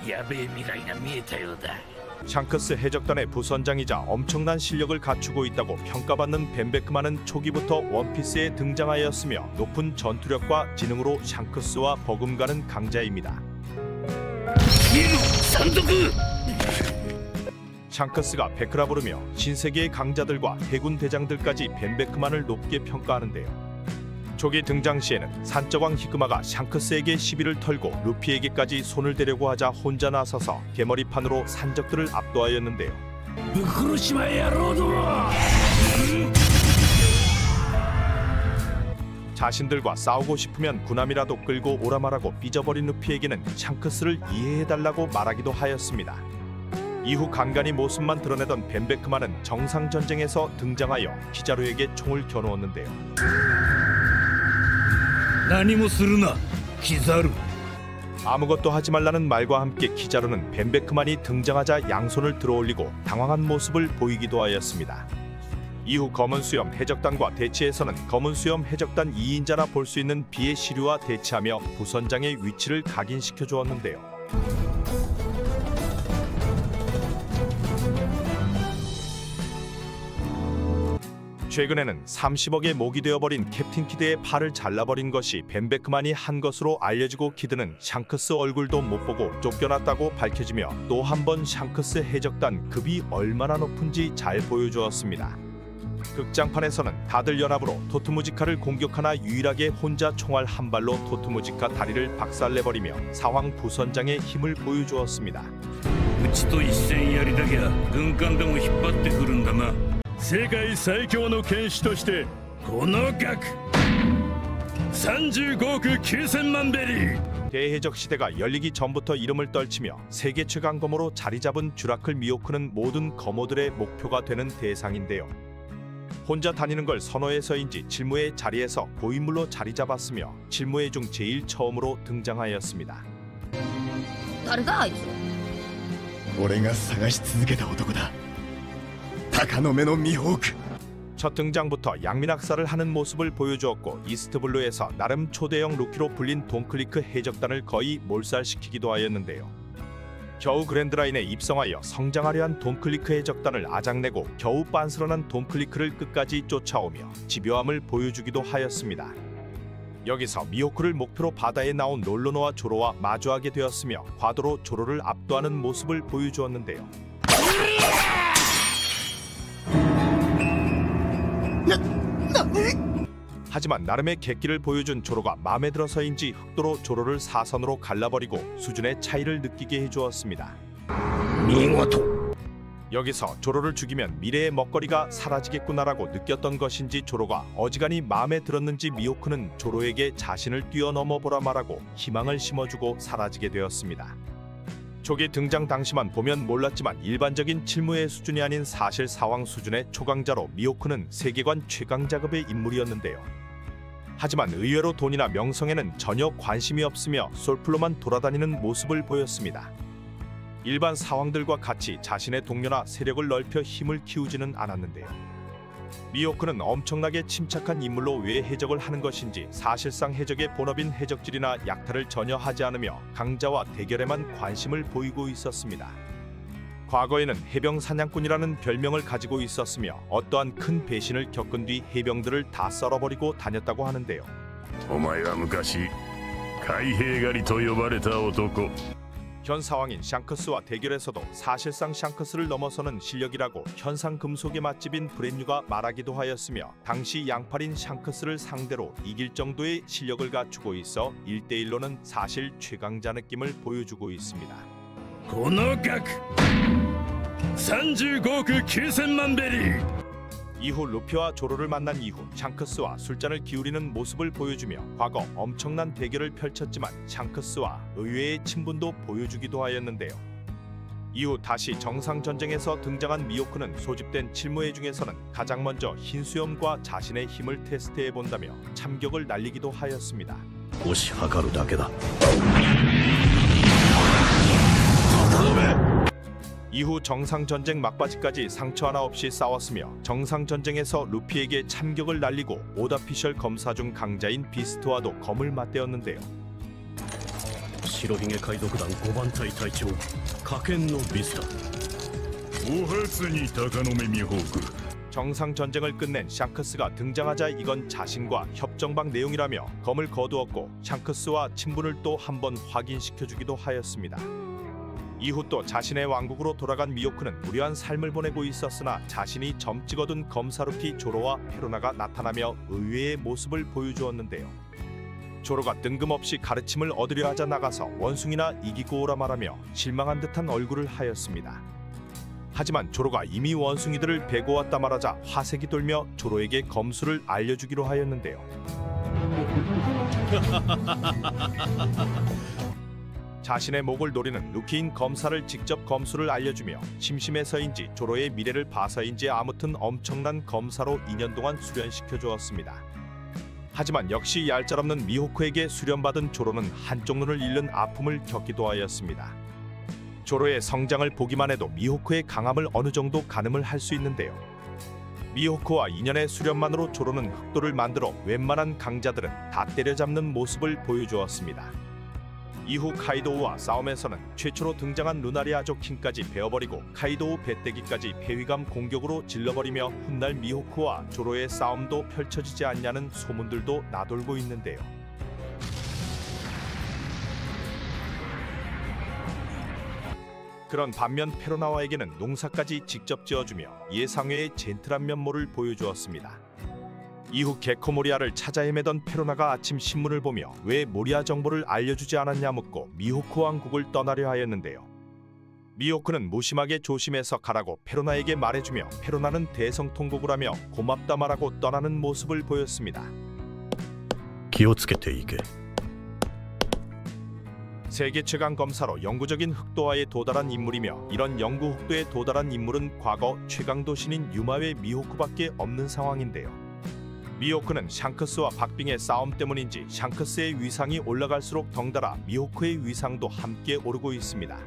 やべえ未来が見えたようだ。 샹크스 해적단의 부선장이자 엄청난 실력을 갖추고 있다고 평가받는 벤베크만은 초기부터 원피스에 등장하였으며 높은 전투력과 지능으로 샹크스와 버금가는 강자입니다. 샹크스가 베크라 부르며 신세계의 강자들과 해군 대장들까지 벤베크만을 높게 평가하는데요. 초기 등장 시에는 산적왕 히그마가 샹크스에게 시비를 털고 루피에게까지 손을 대려고 하자 혼자 나서서 개머리판으로 산적들을 압도하였는데요. 자신들과 싸우고 싶으면 군함이라도 끌고 오라 말하고 삐져버린 루피에게는 샹크스를 이해해달라고 말하기도 하였습니다. 이후 간간히 모습만 드러내던 벤베크만은 정상전쟁에서 등장하여 키자루에게 총을 겨누었는데요. 아무것도 하지 말라는 말과 함께 키자루는 벤베크만이 등장하자 양손을 들어올리고 당황한 모습을 보이기도 하였습니다. 이후 검은수염 해적단과 대치에서는 검은수염 해적단 2인자나 볼 수 있는 비의 시류와 대치하며 부선장의 위치를 각인시켜 주었는데요. 최근에는 30억에 목이 되어버린 캡틴 키드의 팔을 잘라버린 것이 벤베크만이 한 것으로 알려지고 키드는 샹크스 얼굴도 못 보고 쫓겨났다고 밝혀지며 또 한 번 샹크스 해적단 급이 얼마나 높은지 잘 보여주었습니다. 극장판에서는 다들 연합으로 토트무지카를 공격하나 유일하게 혼자 총알 한 발로 토트무지카 다리를 박살내버리며 사왕 부선장의 힘을 보여주었습니다. うちと一戦やりだけは軍艦でも引っ張ってくるんだな。 世界最強の剣士としてこの額35億9000万ベリー 대해적 시대가 열리기 전부터 이름을 떨치며 세계 최강검으로 자리 잡은 쥬라클 미호크는 모든 검호들의 목표가 되는 대상인데요. 혼자 다니는 걸 선호해서인지 칠무의 자리에서 고인물로 자리 잡았으며 칠무의 중 제일 처음으로 등장하였습니다. 誰だあいつ。俺が探し続けた男だ。 첫 등장부터 양민학살을 하는 모습을 보여주었고 이스트블루에서 나름 초대형 루키로 불린 돈클리크 해적단을 거의 몰살시키기도 하였는데요. 겨우 그랜드라인에 입성하여 성장하려 한 돈클리크 해적단을 아작내고 겨우 빤스런한 돈클리크를 끝까지 쫓아오며 집요함을 보여주기도 하였습니다. 여기서 미호크를 목표로 바다에 나온 롤로노와 조로와 마주하게 되었으며 과도로 조로를 압도하는 모습을 보여주었는데요. 하지만 나름의 객기를 보여준 조로가 마음에 들어서인지 흑도로 조로를 사선으로 갈라버리고 수준의 차이를 느끼게 해주었습니다. 여기서 조로를 죽이면 미래의 먹거리가 사라지겠구나라고 느꼈던 것인지 조로가 어지간히 마음에 들었는지 미호크는 조로에게 자신을 뛰어넘어 보라 말하고 희망을 심어주고 사라지게 되었습니다. 초기 등장 당시만 보면 몰랐지만 일반적인 칠무의 수준이 아닌 사실 사왕 수준의 초강자로 미호크는 세계관 최강자급의 인물이었는데요. 하지만 의외로 돈이나 명성에는 전혀 관심이 없으며 솔플로만 돌아다니는 모습을 보였습니다. 일반 사왕들과 같이 자신의 동료나 세력을 넓혀 힘을 키우지는 않았는데요. 미호크는 엄청나게 침착한 인물로 왜 해적을 하는 것인지 사실상 해적의 본업인 해적질이나 약탈을 전혀 하지 않으며 강자와 대결에만 관심을 보이고 있었습니다. 과거에는 해병 사냥꾼이라는 별명을 가지고 있었으며 어떠한 큰 배신을 겪은 뒤 해병들을 다 썰어버리고 다녔다고 하는데요. お前は昔海兵狩りと呼ばれた男 현 사왕인 샹크스와 대결에서도 사실상 샹크스를 넘어서는 실력이라고 현상 금속의 맛집인 브랜뉴가 말하기도 하였으며 당시 양팔인 샹크스를 상대로 이길 정도의 실력을 갖추고 있어 1대1로는 사실 최강자 느낌을 보여주고 있습니다. この額35億9000万ベリー 이후 루피와 조로를 만난 이후 샹크스와 술잔을 기울이는 모습을 보여주며 과거 엄청난 대결을 펼쳤지만 샹크스와 의외의 친분도 보여주기도 하였는데요. 이후 다시 정상전쟁에서 등장한 미호크는 소집된 칠무회 중에서는 가장 먼저 흰수염과 자신의 힘을 테스트해본다며 참격을 날리기도 하였습니다. 押し量るだけだ 이후 정상전쟁 막바지까지 상처 하나 없이 싸웠으며 정상전쟁에서 루피에게 참격을 날리고 오다피셜 검사 중 강자인 비스트와도 검을 맞대었는데요. 白ひげ海賊団5番隊隊長火剣のビスだ。お初に鷹の目ミホーク。 정상 전쟁을 끝낸 샹크스가 등장하자 이건 자신과 협정방 내용이라며 검을 거두었고 샹크스와 친분을 또 한 번 확인시켜주기도 하였습니다. 이후 또 자신의 왕국으로 돌아간 미호크는 무료한 삶을 보내고 있었으나 자신이 점 찍어둔 검사루키 조로와 페로나가 나타나며 의외의 모습을 보여주었는데요. 조로가 뜬금없이 가르침을 얻으려 하자 나가서 원숭이나 이기고 오라 말하며 실망한 듯한 얼굴을 하였습니다. 하지만 조로가 이미 원숭이들을 베고 왔다 말하자 화색이 돌며 조로에게 검수를 알려주기로 하였는데요. 자신의 목을 노리는 루키인 검사를 직접 검수를 알려주며 심심해서인지 조로의 미래를 봐서인지 아무튼 엄청난 검사로 2년 동안 수련시켜 주었습니다. 하지만 역시 얄짤없는 미호크에게 수련받은 조로는 한쪽 눈을 잃는 아픔을 겪기도 하였습니다. 조로의 성장을 보기만 해도 미호크의 강함을 어느 정도 가늠을 할 수 있는데요. 미호크와 2년의 수련만으로 조로는 흑도를 만들어 웬만한 강자들은 다 때려잡는 모습을 보여주었습니다. 이후 카이도우와 싸움에서는 최초로 등장한 루나리 아조킹까지 베어버리고 카이도우 배때기까지 폐위감 공격으로 질러버리며 훗날 미호크와 조로의 싸움도 펼쳐지지 않냐는 소문들도 나돌고 있는데요. 그런 반면 페로나와에게는 농사까지 직접 지어주며 예상외의 젠틀한 면모를 보여주었습니다. 이후 게코 모리아를 찾아 헤매던 페로나가 아침 신문을 보며 왜 모리아 정보를 알려주지 않았냐 묻고 미호크 왕국을 떠나려 하였는데요. 미호크는 무심하게 조심해서 가라고 페로나에게 말해주며 페로나는 대성통곡을 하며 고맙다 말하고 떠나는 모습을 보였습니다. 気をつけていけ。 세계 최강 검사로 영구적인 흑도화에 도달한 인물이며 이런 영구 흑도에 도달한 인물은 과거 최강 도신인 유마의 미호크밖에 없는 상황인데요. 미호크는 샹크스와 박빙의 싸움 때문인지 샹크스의 위상이 올라갈수록 덩달아 미호크의 위상도 함께 오르고 있습니다.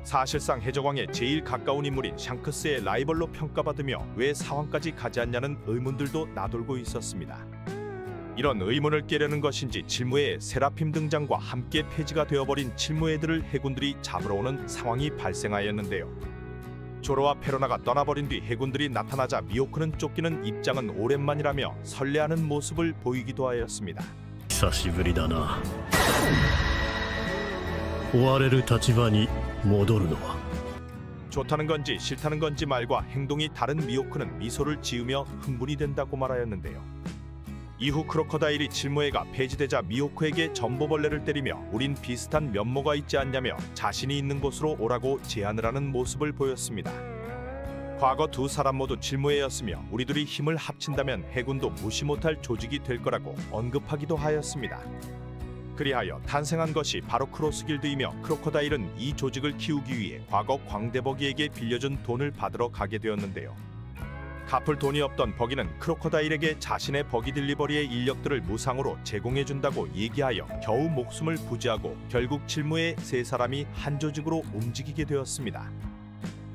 사실상 해적왕에 제일 가까운 인물인 샹크스의 라이벌로 평가받으며 왜 사왕까지 가지 않냐는 의문들도 나돌고 있었습니다. 이런 의문을 깨려는 것인지 칠무의 세라핌 등장과 함께 폐지가 되어버린 칠무애들을 해군들이 잡으러 오는 상황이 발생하였는데요. 조로와 페로나가 떠나버린 뒤 해군들이 나타나자 미호크는 쫓기는 입장은 오랜만이라며 설레하는 모습을 보이기도 하였습니다. 久しぶりだな。追われる立場に戻るのは。 좋다는 건지 싫다는 건지 말과 행동이 다른 미호크는 미소를 지으며 흥분이 된다고 말하였는데요. 이후 크로커다일이 칠무애가 폐지되자 미호크에게 전보벌레를 때리며 우린 비슷한 면모가 있지 않냐며 자신이 있는 곳으로 오라고 제안을 하는 모습을 보였습니다. 과거 두 사람 모두 칠무애였으며 우리 둘이 힘을 합친다면 해군도 무시 못할 조직이 될 거라고 언급하기도 하였습니다. 그리하여 탄생한 것이 바로 크로스길드이며 크로커다일은 이 조직을 키우기 위해 과거 광대버기에게 빌려준 돈을 받으러 가게 되었는데요. 갚을 돈이 없던 버기는 크로커다일에게 자신의 버기 딜리버리의 인력들을 무상으로 제공해준다고 얘기하여 겨우 목숨을 부지하고 결국 칠무의 세 사람이 한 조직으로 움직이게 되었습니다.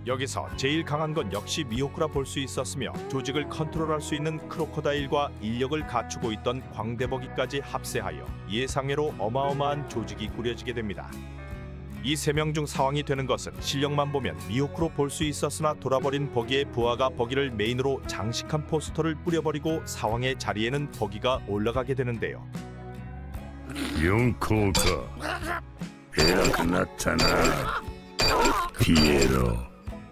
여기서 제일 강한 건 역시 미호크라 볼 수 있었으며 조직을 컨트롤할 수 있는 크로커다일과 인력을 갖추고 있던 광대버기까지 합세하여 예상외로 어마어마한 조직이 꾸려지게 됩니다. 이 세 명 중 사왕이 되는 것은 실력만 보면 미호크로 볼 수 있었으나 돌아버린 버기의 부하가 버기를 메인으로 장식한 포스터를 뿌려버리고 사왕의 자리에는 버기가 올라가게 되는데요. 四皇か偉くなったなピエロ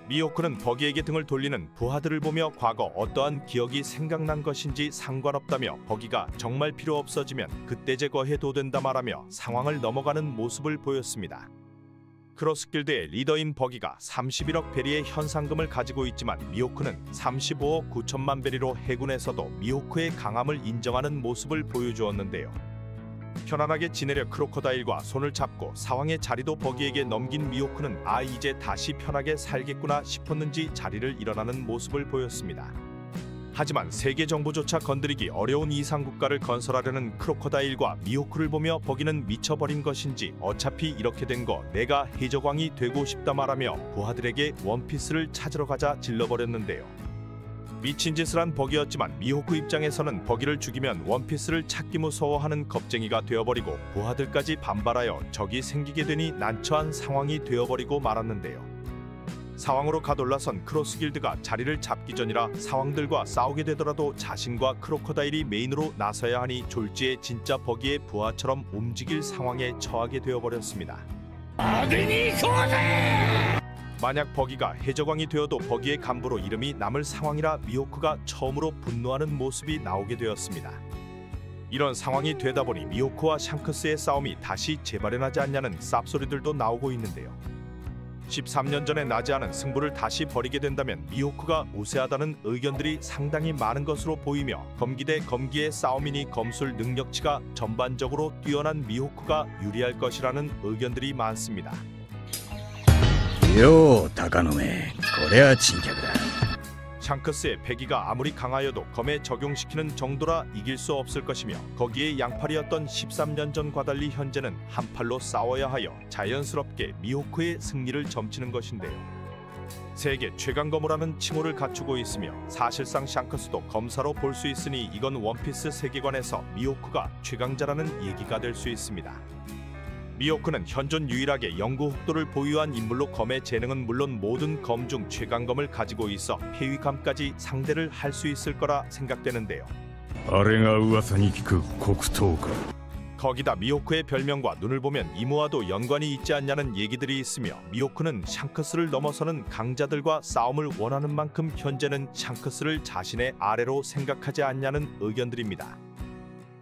미호크는 버기에게 등을 돌리는 부하들을 보며 과거 어떠한 기억이 생각난 것인지 상관없다며 버기가 정말 필요 없어지면 그때 제거해도 된다 말하며 상황을 넘어가는 모습을 보였습니다. 크로스길드의 리더인 버기가 31억 베리의 현상금을 가지고 있지만 미호크는 35억 9천만 베리로 해군에서도 미호크의 강함을 인정하는 모습을 보여주었는데요. 편안하게 지내려 크로커다일과 손을 잡고 사왕의 자리도 버기에게 넘긴 미호크는 아 이제 다시 편하게 살겠구나 싶었는지 자리를 일어나는 모습을 보였습니다. 하지만 세계 정부조차 건드리기 어려운 이상국가를 건설하려는 크로커다일과 미호크를 보며 버기는 미쳐버린 것인지 어차피 이렇게 된 거 내가 해적왕이 되고 싶다 말하며 부하들에게 원피스를 찾으러 가자 질러버렸는데요. 미친 짓을 한 버기였지만 미호크 입장에서는 버기를 죽이면 원피스를 찾기 무서워하는 겁쟁이가 되어버리고 부하들까지 반발하여 적이 생기게 되니 난처한 상황이 되어버리고 말았는데요. 상황으로 가돌라선 크로스 길드가 자리를 잡기 전이라 상황들과 싸우게 되더라도 자신과 크로커다일이 메인으로 나서야 하니 졸지에 진짜 버기의 부하처럼 움직일 상황에 처하게 되어버렸습니다. 만약 버기가 해적왕이 되어도 버기의 간부로 이름이 남을 상황이라 미호크가 처음으로 분노하는 모습이 나오게 되었습니다. 이런 상황이 되다 보니 미호크와 샹크스의 싸움이 다시 재발현하지 않냐는 쌉소리들도 나오고 있는데요. 13년 전에 나지 않은 승부를 다시 벌이게 된다면 미호크가 우세하다는 의견들이 상당히 많은 것으로 보이며 검기 대 검기의 싸움이니 검술 능력치가 전반적으로 뛰어난 미호크가 유리할 것이라는 의견들이 많습니다. よう鷹の目、これは珍客だ。 샹크스의 패기가 아무리 강하여도 검에 적용시키는 정도라 이길 수 없을 것이며 거기에 양팔이었던 13년 전과 달리 현재는 한 팔로 싸워야 하여 자연스럽게 미호크의 승리를 점치는 것인데요. 세계 최강검우라는 칭호를 갖추고 있으며 사실상 샹크스도 검사로 볼 수 있으니 이건 원피스 세계관에서 미호크가 최강자라는 얘기가 될 수 있습니다. 미호크는 현존 유일하게 영구 흑도를 보유한 인물로 검의 재능은 물론 모든 검 중 최강검을 가지고 있어 해위감까지 상대를 할 수 있을 거라 생각되는데요. あれが噂に聞く黒刀か。 거기다 미호크의 별명과 눈을 보면 이무와도 연관이 있지 않냐는 얘기들이 있으며 미호크는 샹크스를 넘어서는 강자들과 싸움을 원하는 만큼 현재는 샹크스를 자신의 아래로 생각하지 않냐는 의견들입니다.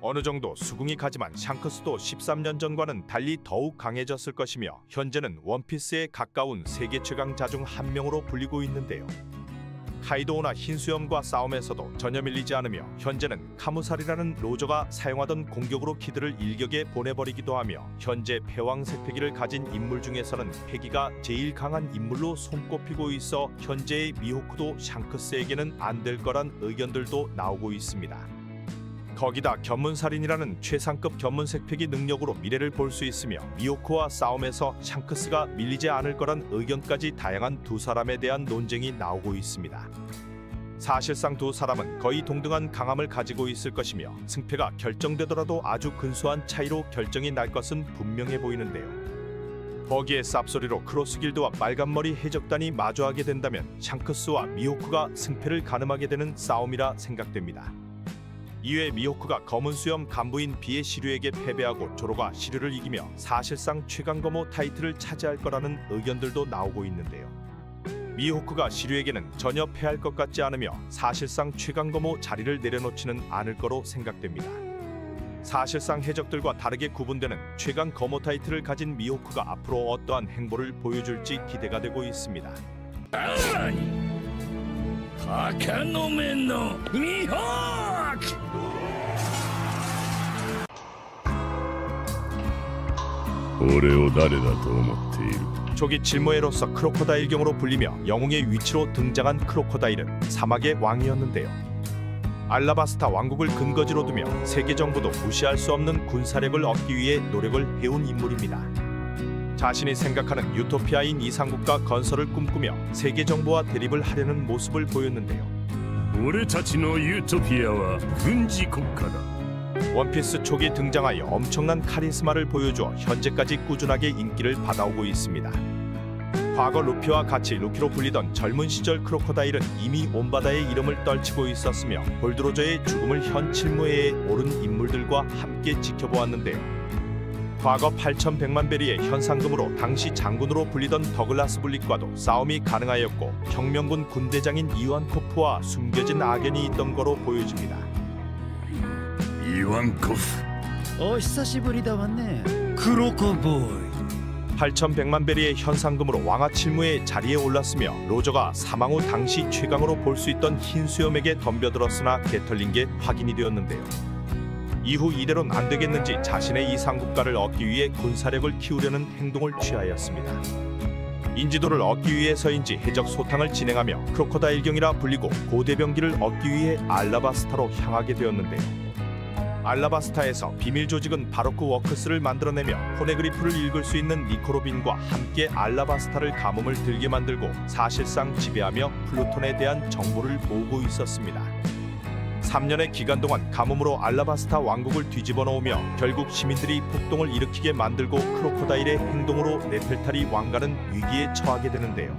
어느 정도 수긍이 가지만 샹크스도 13년 전과는 달리 더욱 강해졌을 것이며 현재는 원피스에 가까운 세계 최강자 중 한 명으로 불리고 있는데요. 카이도우나 흰수염과 싸움에서도 전혀 밀리지 않으며 현재는 카무살이라는 로저가 사용하던 공격으로 키드를 일격에 보내버리기도 하며 현재 패왕색 패기를 가진 인물 중에서는 패기가 제일 강한 인물로 손꼽히고 있어 현재의 미호크도 샹크스에게는 안 될 거란 의견들도 나오고 있습니다. 거기다 견문살인이라는 최상급 견문색 패기 능력으로 미래를 볼 수 있으며 미호크와 싸움에서 샹크스가 밀리지 않을 거란 의견까지 다양한 두 사람에 대한 논쟁이 나오고 있습니다. 사실상 두 사람은 거의 동등한 강함을 가지고 있을 것이며 승패가 결정되더라도 아주 근소한 차이로 결정이 날 것은 분명해 보이는데요. 버기의 쌉소리로 크로스 길드와 빨간머리 해적단이 마주하게 된다면 샹크스와 미호크가 승패를 가늠하게 되는 싸움이라 생각됩니다. 이외 미호크가 검은 수염 간부인 비의 시류에게 패배하고 조로가 시류를 이기며 사실상 최강검호 타이틀을 차지할 거라는 의견들도 나오고 있는데요. 미호크가 시류에게는 전혀 패할 것 같지 않으며 사실상 최강검호 자리를 내려놓지는 않을 거로 생각됩니다. 사실상 해적들과 다르게 구분되는 최강검호 타이틀을 가진 미호크가 앞으로 어떠한 행보를 보여줄지 기대가 되고 있습니다. 鷹の目のミホーク。 俺を誰だと思っている。 초기 질모에로서 크로코다일경으로 불리며 영웅의 위치로 등장한 크로코다일은 사막의 왕이었는데요. 알라바스타 왕국을 근거지로 두며 세계 정부도 무시할 수 없는 군사력을 얻기 위해 노력을 해온 인물입니다. 자신이 생각하는 유토피아인 이상국가 건설을 꿈꾸며 세계 정부와 대립을 하려는 모습을 보였는데요. 俺たちのユートピアは軍事国家だ。 원피스 초기 등장하여 엄청난 카리스마를 보여주어 현재까지 꾸준하게 인기를 받아오고 있습니다. 과거 루피와 같이 루키로 불리던 젊은 시절 크로코다일은 이미 온 바다의 이름을 떨치고 있었으며 볼드로저의 죽음을 현 칠무회에 오른 인물들과 함께 지켜보았는데요. 과거 8,100만 베리의 현상금으로 당시 장군으로 불리던 더글라스 블릭과도 싸움이 가능하였고 혁명군 군대장인 이완코프와 숨겨진 악연이 있던 거로 보여집니다. イワンコフ。お久しぶりだわねクロコボーイ。 8,100만 베리의 현상금으로 왕하 칠무의 자리에 올랐으며 로저가 사망 후 당시 최강으로 볼 수 있던 흰수염에게 덤벼들었으나 개털린 게 확인이 되었는데요. 이후 이대로는 안 되겠는지 자신의 이상국가를 얻기 위해 군사력을 키우려는 행동을 취하였습니다. 인지도를 얻기 위해서인지 해적 소탕을 진행하며 크로코다일경이라 불리고 고대병기를 얻기 위해 알라바스타로 향하게 되었는데요. 알라바스타에서 비밀 조직은 바로크 워크스를 만들어내며 포네그리프를 읽을 수 있는 니코 로빈과 함께 알라바스타를 가뭄을 들게 만들고 사실상 지배하며 플루톤에 대한 정보를 모으고 있었습니다. 3년의 기간 동안 가뭄으로 알라바스타 왕국을 뒤집어 놓으며 결국 시민들이 폭동을 일으키게 만들고 크로코다일의 행동으로 네펠타리 왕가는 위기에 처하게 되는데요.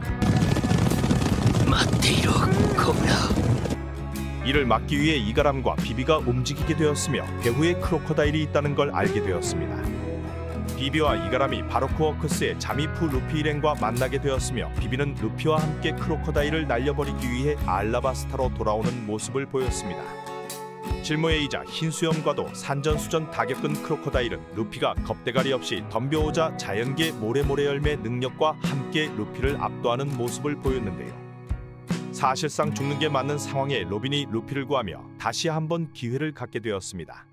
이를 막기 위해 이가람과 비비가 움직이게 되었으며 배후에 크로코다일이 있다는 걸 알게 되었습니다. 비비와 이가람이 바로크 워크스의 잠입 후 루피 일행과 만나게 되었으며 비비는 루피와 함께 크로코다일을 날려버리기 위해 알라바스타로 돌아오는 모습을 보였습니다. 질모에이자 흰수염과도 산전수전 다 겪은 크로코다일은 루피가 겁대가리 없이 덤벼오자 자연계 모래모래 열매 능력과 함께 루피를 압도하는 모습을 보였는데요. 사실상 죽는 게 맞는 상황에 로빈이 루피를 구하며 다시 한번 기회를 갖게 되었습니다.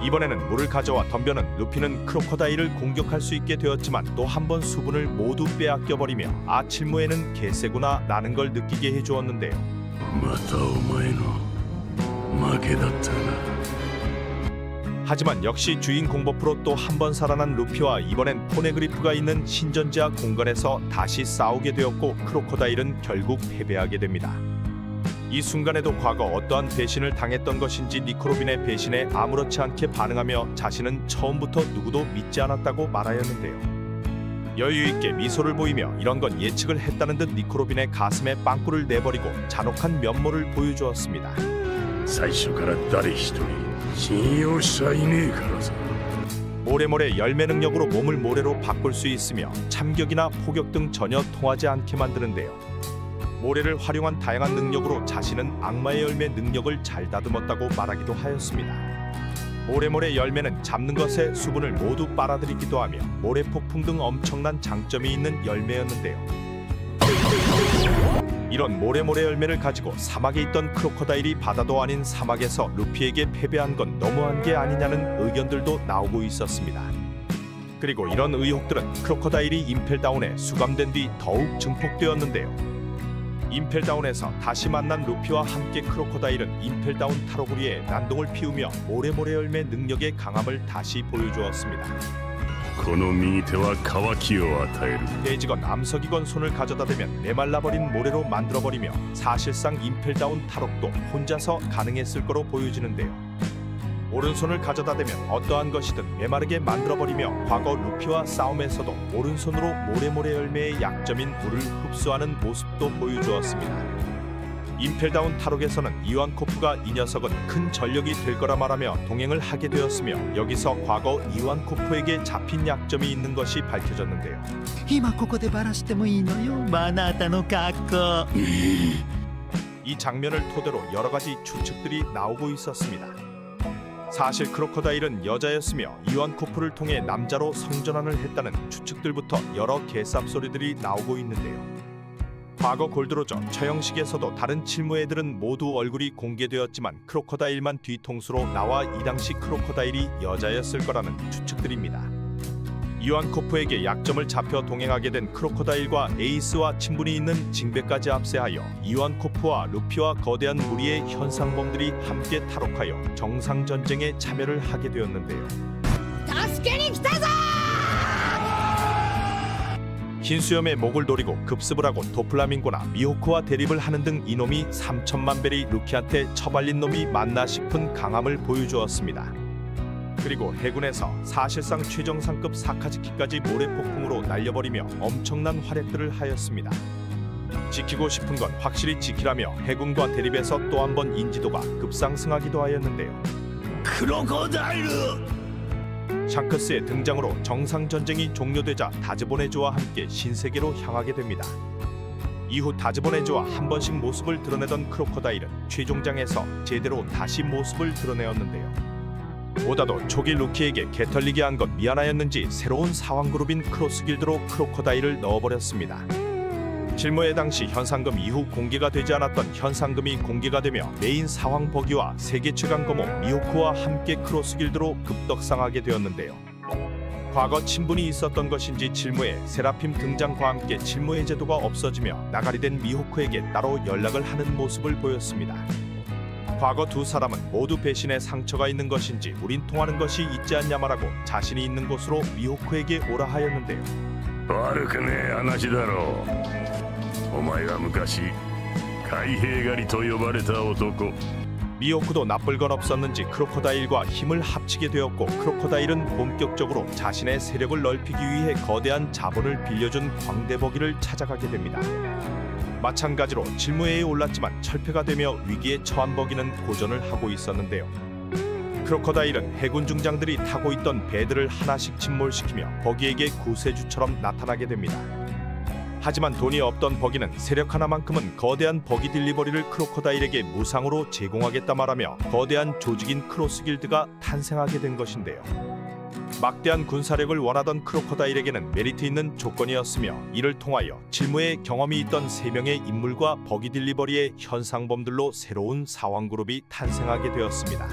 이번에는 물을 가져와 덤벼는 루피는 크로코다일을 공격할 수 있게 되었지만 또 한 번 수분을 모두 빼앗겨버리며 아 칠모에는 개쎄구나 라는 걸 느끼게 해주었는데요. 하지만 역시 주인공 버프로 또 한 번 살아난 루피와 이번엔 포네그리프가 있는 신전지하 공간에서 다시 싸우게 되었고 크로코다일은 결국 패배하게 됩니다. 이 순간에도 과거 어떠한 배신을 당했던 것인지 니코 로빈의 배신에 아무렇지 않게 반응하며 자신은 처음부터 누구도 믿지 않았다고 말하였는데요. 여유있게 미소를 보이며 이런 건 예측을 했다는 듯 니코 로빈의 가슴에 빵꾸를 내버리고 잔혹한 면모를 보여주었습니다. 모래모래 열매 능력으로 몸을 모래로 바꿀 수 있으며 참격이나 포격 등 전혀 통하지 않게 만드는데요. 모래를 활용한 다양한 능력으로 자신은 악마의 열매 능력을 잘 다듬었다고 말하기도 하였습니다. 모래모래 열매는 잡는 것에 수분을 모두 빨아들이기도 하며 모래 폭풍 등 엄청난 장점이 있는 열매였는데요. 이런 모래모래 열매를 가지고 사막에 있던 크로코다일이 바다도 아닌 사막에서 루피에게 패배한 건 너무한 게 아니냐는 의견들도 나오고 있었습니다. 그리고 이런 의혹들은 크로코다일이 임펠다운에 수감된 뒤 더욱 증폭되었는데요. 임펠다운에서 다시 만난 루피와 함께 크로코다일은 임펠다운 타로구리에 난동을 피우며 모래모래 열매 능력의 강함을 다시 보여주었습니다. 돼지건 암석이건 손을 가져다 대면 메말라버린 모래로 만들어버리며 사실상 임펠다운 타록도 혼자서 가능했을 거로 보여지는데요. 오른손을 가져다 대면 어떠한 것이든 메마르게 만들어버리며 과거 루피와 싸움에서도 오른손으로 모래모래 열매의 약점인 물을 흡수하는 모습도 보여주었습니다. 임펠다운 타록에서는 이완코프가 이 녀석은 큰 전력이 될 거라 말하며 동행을 하게 되었으며 여기서 과거 이완코프에게 잡힌 약점이 있는 것이 밝혀졌는데요. 이 장면을 토대로 여러 가지 추측들이 나오고 있었습니다. 사실 크로코다일은 여자였으며 이완코프를 통해 남자로 성전환을 했다는 추측들부터 여러 개쌉소리들이 나오고 있는데요. 과거 골드로저 처형식에서도 다른 칠무애들은 모두 얼굴이 공개되었지만 크로코다일만 뒤통수로 나와 이 당시 크로코다일이 여자였을 거라는 추측들입니다. 이완코프에게 약점을 잡혀 동행하게 된 크로코다일과 에이스와 친분이 있는 징배까지 합세하여 이완코프와 루피와 거대한 무리의 현상범들이 함께 탈옥하여 정상전쟁에 참여를 하게 되었는데요. 흰수염의 목을 노리고 급습을 하고 도플라밍고나 미호크와 대립을 하는 등 이놈이 3천만 벨이 루키한테 처발린 놈이 맞나 싶은 강함을 보여주었습니다. 그리고 해군에서 사실상 최정상급 사카즈키까지 모래폭풍으로 날려버리며 엄청난 활약들을 하였습니다. 지키고 싶은 건 확실히 지키라며 해군과 대립에서 또 한 번 인지도가 급상승하기도 하였는데요. 크로코다일! 샹크스의 등장으로 정상전쟁이 종료되자 다즈보네즈와 함께 신세계로 향하게 됩니다. 이후 다즈보네즈와 한 번씩 모습을 드러내던 크로코다일은 최종장에서 제대로 다시 모습을 드러내었는데요. 보다도 초기 루키에게 개털리게 한 건 미안하였는지 새로운 사왕그룹인 크로스길드로 크로코다일을 넣어버렸습니다. 실무회 당시 현상금 이후 공개가 되지 않았던 현상금이 공개가 되며 메인 사황 버기와 세계 최강 거모 미호크와 함께 크로스길드로 급덕상하게 되었는데요. 과거 친분이 있었던 것인지 칠무의 세라핌 등장과 함께 칠무의 제도가 없어지며 나가리 된 미호크에게 따로 연락을 하는 모습을 보였습니다. 과거 두 사람은 모두 배신의 상처가 있는 것인지 우린 통하는 것이 있지 않냐 말하고 자신이 있는 곳으로 미호크에게 오라 하였는데요. 悪くねえ話だろう。お前は昔海兵狩りと呼ばれた男。 미호크도 나쁠 건 없었는지 크로코다일과 힘을 합치게 되었고, 크로코다일은 본격적으로 자신의 세력을 넓히기 위해 거대한 자본을 빌려준 광대버기를 찾아가게 됩니다. 마찬가지로 질무회에 올랐지만 철폐가 되며 위기에 처한 버기는 고전을 하고 있었는데요. 크로코다일은 해군 중장들이 타고 있던 배들을 하나씩 침몰시키며 버기에게 구세주처럼 나타나게 됩니다. 하지만 돈이 없던 버기는 세력 하나만큼은 거대한 버기 딜리버리를 크로코다일에게 무상으로 제공하겠다 말하며 거대한 조직인 크로스길드가 탄생하게 된 것인데요. 막대한 군사력을 원하던 크로코다일에게는 메리트 있는 조건이었으며, 이를 통하여 질무의 경험이 있던 3명의 인물과 버기 딜리버리의 현상범들로 새로운 사왕그룹이 탄생하게 되었습니다.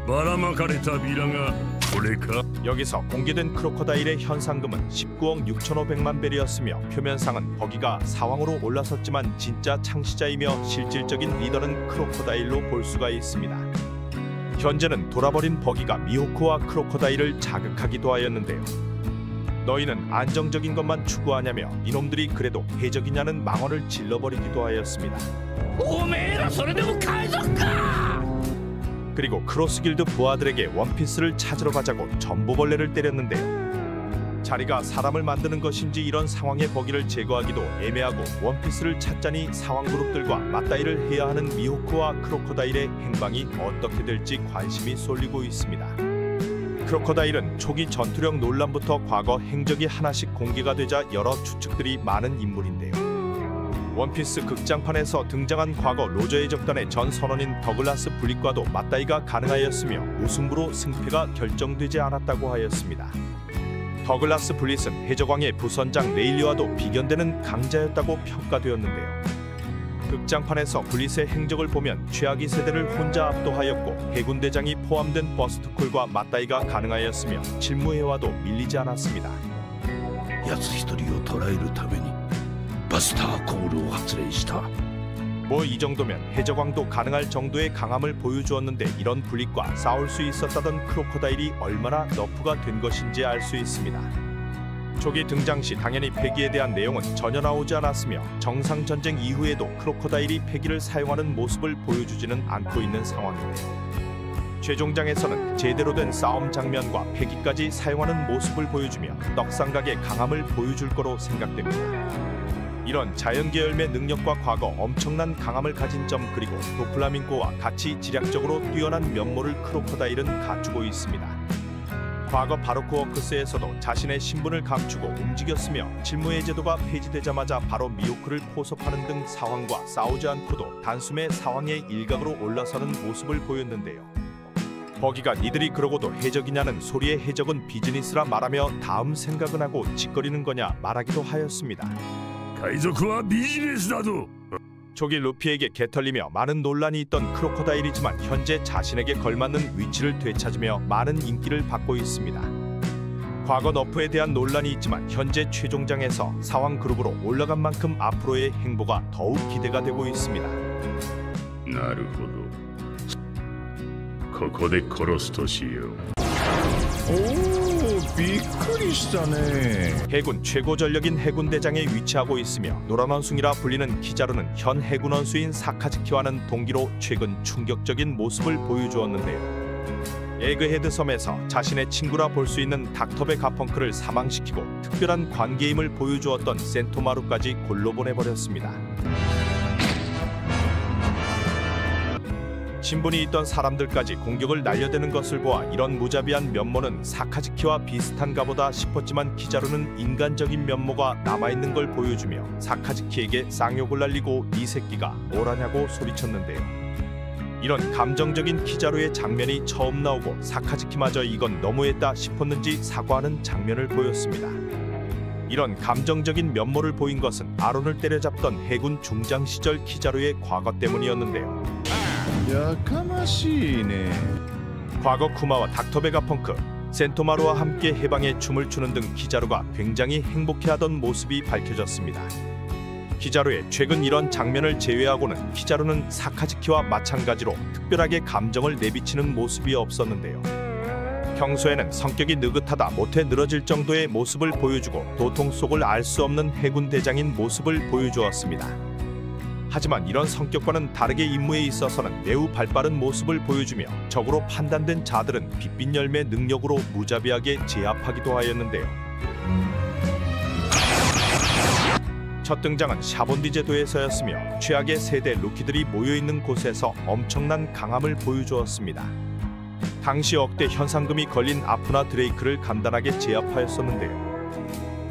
ばらまかれたビラがこれか。 여기서 공개된 크로코다일의 현상금은 19억 6,500만 벨이었으며, 표면상은 버기가 사왕으로 올라섰지만 진짜 창시자이며 실질적인 리더는 크로코다일로 볼 수가 있습니다. 현재는 돌아버린 버기가 미호크와 크로코다일을 자극하기도 하였는데요. 너희는 안정적인 것만 추구하냐며 이놈들이 그래도 해적이냐는 망언을 질러버리기도 하였습니다. おめえらそれでも海賊か。 그리고 크로스길드 부하들에게 원피스를 찾으러 가자고 전보벌레를 때렸는데요. 자리가 사람을 만드는 것인지 이런 상황에 버기를 제거하기도 애매하고 원피스를 찾자니 상황그룹들과 맞다이를 해야 하는 미호크와 크로코다일의 행방이 어떻게 될지 관심이 쏠리고 있습니다. 크로코다일은 초기 전투력 논란부터 과거 행적이 하나씩 공개가 되자 여러 추측들이 많은 인물인데요. 원피스 극장판에서 등장한 과거 로저의 적단의 전 선원인 더글라스 블릿과도 맞다이가 가능하였으며 무승부로 승패가 결정되지 않았다고 하였습니다. 더글라스 블릿은 해적왕의 부선장 레일리와도 비견되는 강자였다고 평가되었는데요. 극장판에서 블릿의 행적을 보면 최악의 세대를 혼자 압도하였고, 해군대장이 포함된 버스트콜과 맞다이가 가능하였으며 질무회와도 밀리지 않았습니다. 奴一人を捕らえるためにバスターコールを発令した。 뭐 이 정도면 해적왕도 가능할 정도의 강함을 보여주었는데, 이런 블릿과 싸울 수 있었다던 크로코다일이 얼마나 너프가 된 것인지 알 수 있습니다. 초기 등장 시 당연히 패기에 대한 내용은 전혀 나오지 않았으며, 정상전쟁 이후에도 크로코다일이 패기를 사용하는 모습을 보여주지는 않고 있는 상황인데요. 최종장에서는 제대로 된 싸움 장면과 패기까지 사용하는 모습을 보여주며 떡상각의 강함을 보여줄 거로 생각됩니다. 이런 자연계열매 능력과 과거 엄청난 강함을 가진 점, 그리고 도플라밍고와 같이 지략적으로 뛰어난 면모를 크로코다일은 갖추고 있습니다. 과거 바로크 워크스에서도 자신의 신분을 감추고 움직였으며, 질무의 제도가 폐지되자마자 바로 미호크를 포섭하는 등 사왕과 싸우지 않고도 단숨에 사왕의 일각으로 올라서는 모습을 보였는데요. 버기가 니들이 그러고도 해적이냐는 소리에 해적은 비즈니스라 말하며 다음 생각은 하고 짓거리는 거냐 말하기도 하였습니다. 海賊はビジネスだぞ。 초기 루피에게 개털리며 많은 논란이 있던 크로코다일이지만 현재 자신에게 걸맞는 위치를 되찾으며 많은 인기를 받고 있습니다. 과거 너프에 대한 논란이 있지만 현재 최종장에서 사왕 그룹으로 올라간 만큼 앞으로의 행보가 더욱 기대가 되고 있습니다. なるほど。ここで殺すとしよう。 びっくりしたね。 해군 최고 전력인 해군대장에 위치하고 있으며 노란원숭이라 불리는 키자루는 현 해군 원수인 사카즈키와는 동기로 최근 충격적인 모습을 보여주었는데요. 에그헤드 섬에서 자신의 친구라 볼 수 있는 닥터베 가펑크를 사망시키고 특별한 관계임을 보여주었던 센토마루까지 골로 보내버렸습니다. 신분이 있던 사람들까지 공격을 날려대는 것을 보아 이런 무자비한 면모는 사카즈키와 비슷한가 보다 싶었지만, 키자루는 인간적인 면모가 남아있는 걸 보여주며 사카즈키에게 쌍욕을 날리고 이 새끼가 뭐라냐고 소리쳤는데요. 이런 감정적인 키자루의 장면이 처음 나오고 사카즈키마저 이건 너무했다 싶었는지 사과하는 장면을 보였습니다. 이런 감정적인 면모를 보인 것은 아론을 때려잡던 해군 중장 시절 키자루의 과거 때문이었는데요. やかましいね。 과거 쿠마와 닥터베가 펑크, 센토마루와 함께 해방의 춤을 추는 등 키자루가 굉장히 행복해하던 모습이 밝혀졌습니다. 키자루의 최근 이런 장면을 제외하고는 키자루는 사카즈키와 마찬가지로 특별하게 감정을 내비치는 모습이 없었는데요. 평소에는 성격이 느긋하다 못해 늘어질 정도의 모습을 보여주고 도통 속을 알 수 없는 해군 대장인 모습을 보여주었습니다. 하지만 이런 성격과는 다르게 임무에 있어서는 매우 발빠른 모습을 보여주며 적으로 판단된 자들은 빛빛 열매 능력으로 무자비하게 제압하기도 하였는데요. 첫 등장은 샤본디 제도에서였으며 최악의 세대 루키들이 모여있는 곳에서 엄청난 강함을 보여주었습니다. 당시 억대 현상금이 걸린 아프나 드레이크를 간단하게 제압하였었는데요.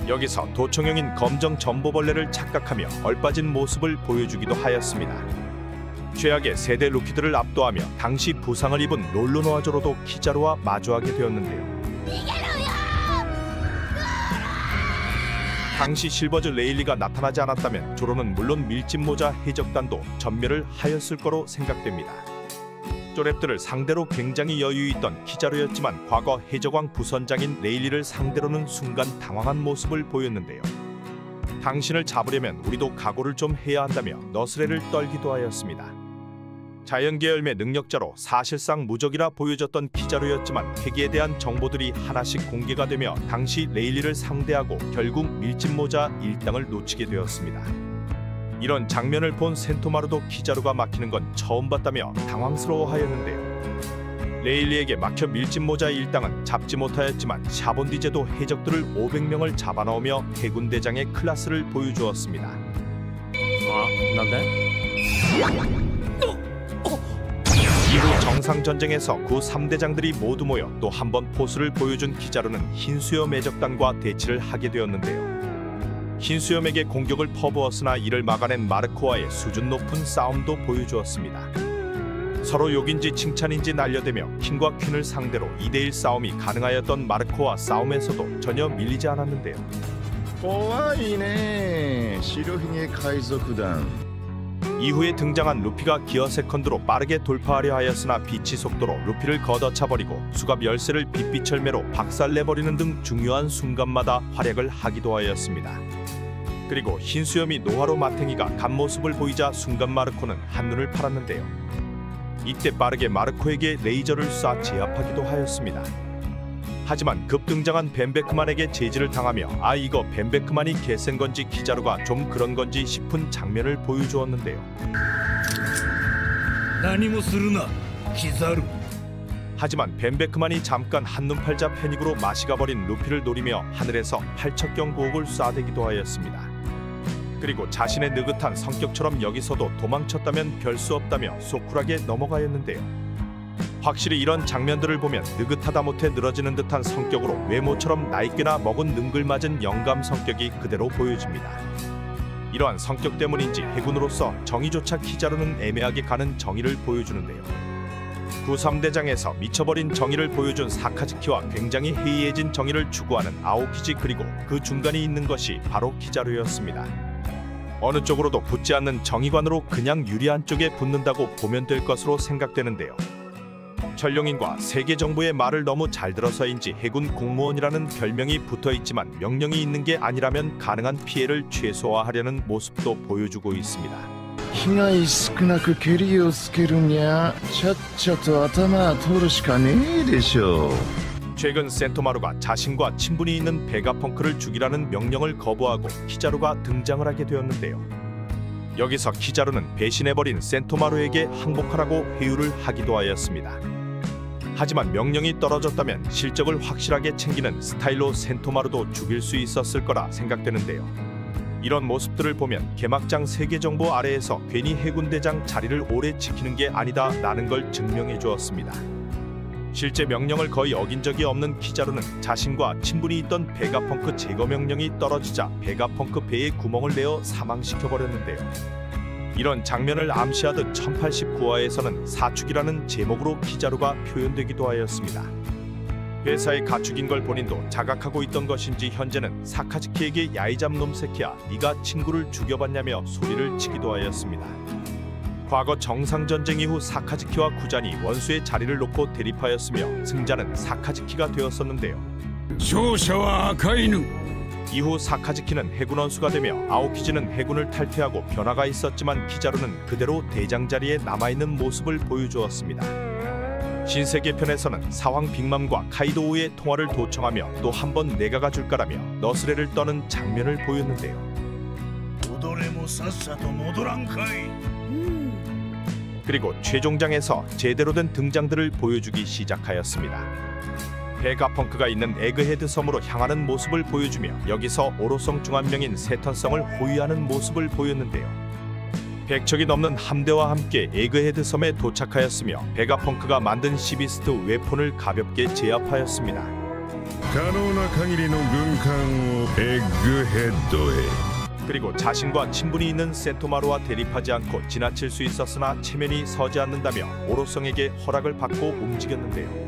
여기서 도청형인 검정 전보벌레를 착각하며 얼빠진 모습을 보여주기도 하였습니다. 최악의 세대 루키들을 압도하며 당시 부상을 입은 롤로노아조로도 키자루와 마주하게 되었는데요. 당시 실버즈 레일리가 나타나지 않았다면 조로는 물론 밀짚모자 해적단도 전멸을 하였을 거로 생각됩니다. 쪼랩들을 상대로 굉장히 여유있던 키자루였지만 과거 해적왕 부선장인 레일리를 상대로는 순간 당황한 모습을 보였는데요. 당신을 잡으려면 우리도 각오를 좀 해야 한다며 너스레를 떨기도 하였습니다. 자연계열매 능력자로 사실상 무적이라 보여졌던 키자루였지만 회기에 대한 정보들이 하나씩 공개가 되며 당시 레일리를 상대하고 결국 밀짚모자 일당을 놓치게 되었습니다. 이런 장면을 본 센토마루도 키자루가 막히는 건 처음 봤다며 당황스러워하였는데요. 레일리에게 막혀 밀짚모자 일당은 잡지 못하였지만 샤본디제도 해적들을 500명을 잡아넣으며 해군 대장의 클래스를 보여주었습니다. 이후 정상전쟁에서 구 3대장들이 모두 모여 또 한 번 포스를 보여준 키자루는 흰수염 해적단과 대치를 하게 되었는데요. 흰수염에게 공격을 퍼부었으나 이를 막아낸 마르코와의 수준 높은 싸움도 보여주었습니다. 서로 욕인지 칭찬인지 날려대며 킹과 퀸을 상대로 2대1 싸움이 가능하였던 마르코와 싸움에서도 전혀 밀리지 않았는데요. 怖いね白ひげ海賊団 이후에 등장한 루피가 기어 세컨드로 빠르게 돌파하려 하였으나 빛의 속도로 루피를 걷어차버리고 수갑 열쇠를 빛빛 열매로 박살내버리는 등 중요한 순간마다 활약을 하기도 하였습니다. 그리고 흰수염이 노하로 마탱이가 간 모습을 보이자 순간 마르코는 한눈을 팔았는데요. 이때 빠르게 마르코에게 레이저를 쏴 제압하기도 하였습니다. 하지만 급등장한 벤베크만에게 제지를 당하며 이거 벤베크만이 개센 건지 키자루가 좀 그런 건지 싶은 장면을 보여주었는데요. 何もするなキザル 하지만 벤베크만이 잠깐 한눈 팔자 패닉으로 마시가 버린 루피를 노리며 하늘에서 팔척경 고옥을 쏴대기도 하였습니다. 그리고 자신의 느긋한 성격처럼 여기서도 도망쳤다면 별 수 없다며 소쿨하게 넘어가였는데요. 확실히 이런 장면들을 보면 느긋하다 못해 늘어지는 듯한 성격으로 외모처럼 나이깨나 먹은 능글맞은 영감 성격이 그대로 보여집니다. 이러한 성격 때문인지 해군으로서 정의조차 키자루는 애매하게 가는 정의를 보여주는데요. 구 3대장에서 미쳐버린 정의를 보여준 사카즈키와 굉장히 해이해진 정의를 추구하는 아오키지 그리고 그 중간에 있는 것이 바로 키자루였습니다. 어느 쪽으로도 붙지 않는 정의관으로 그냥 유리한 쪽에 붙는다고 보면 될 것으로 생각되는데요. 전룡인과 세계정부의 말을 너무 잘 들어서인지 해군 공무원이라는 별명이 붙어있지만 명령이 있는 게 아니라면 가능한 피해를 최소화하려는 모습도 보여주고 있습니다. 被害少なくケリをつけるにゃちゃっちゃと頭取るしかねえでしょう 최근 센토마루가 자신과 친분이 있는 베가펑크를 죽이라는 명령을 거부하고 키자루가 등장을 하게 되었는데요. 여기서 키자루는 배신해버린 센토마루에게 항복하라고 회유를 하기도 하였습니다. 하지만 명령이 떨어졌다면 실적을 확실하게 챙기는 스타일로 센토마루도 죽일 수 있었을 거라 생각되는데요. 이런 모습들을 보면 개막장 세계정보 아래에서 괜히 해군대장 자리를 오래 지키는 게 아니다 라는 걸 증명해 주었습니다. 실제 명령을 거의 어긴 적이 없는 키자루는 자신과 친분이 있던 베가펑크 제거 명령이 떨어지자 베가펑크 배에 구멍을 내어 사망시켜버렸는데요. 이런 장면을 암시하듯 1089화에서는 사축이라는 제목으로 키자루가 표현되기도 하였습니다. 회사에 가축인 걸 본인도 자각하고 있던 것인지 현재는 사카즈키에게 야이잡놈 새끼야 네가 친구를 죽여봤냐며 소리를 치기도 하였습니다. 과거 정상전쟁 이후 사카즈키와 구잔이 원수의 자리를 놓고 대립하였으며 승자는 사카즈키가 되었었는데요. 勝者は赤犬 이후 사카즈키는 해군 원수가 되며 아오키즈는 해군을 탈퇴하고 변화가 있었지만 키자루는 그대로 대장 자리에 남아있는 모습을 보여주었습니다. 신세계편에서는 사황 빅맘과 카이도우의 통화를 도청하며 또 한 번 내가 가줄까라며 너스레를 떠는 장면을 보였는데요. 그리고 최종장에서 제대로 된 등장들을 보여주기 시작하였습니다. 베가펑크가 있는 에그헤드 섬으로 향하는 모습을 보여주며 여기서 오로성 중 한 명인 세턴성을 호위하는 모습을 보였는데요. 100척이 넘는 함대와 함께 에그헤드 섬에 도착하였으며 베가펑크가 만든 시비스트 웨폰을 가볍게 제압하였습니다. 可能な限りの軍艦をエッグヘッドへ 그리고 자신과 친분이 있는 센토마루와 대립하지 않고 지나칠 수 있었으나 체면이 서지 않는다며 오로성에게 허락을 받고 움직였는데요.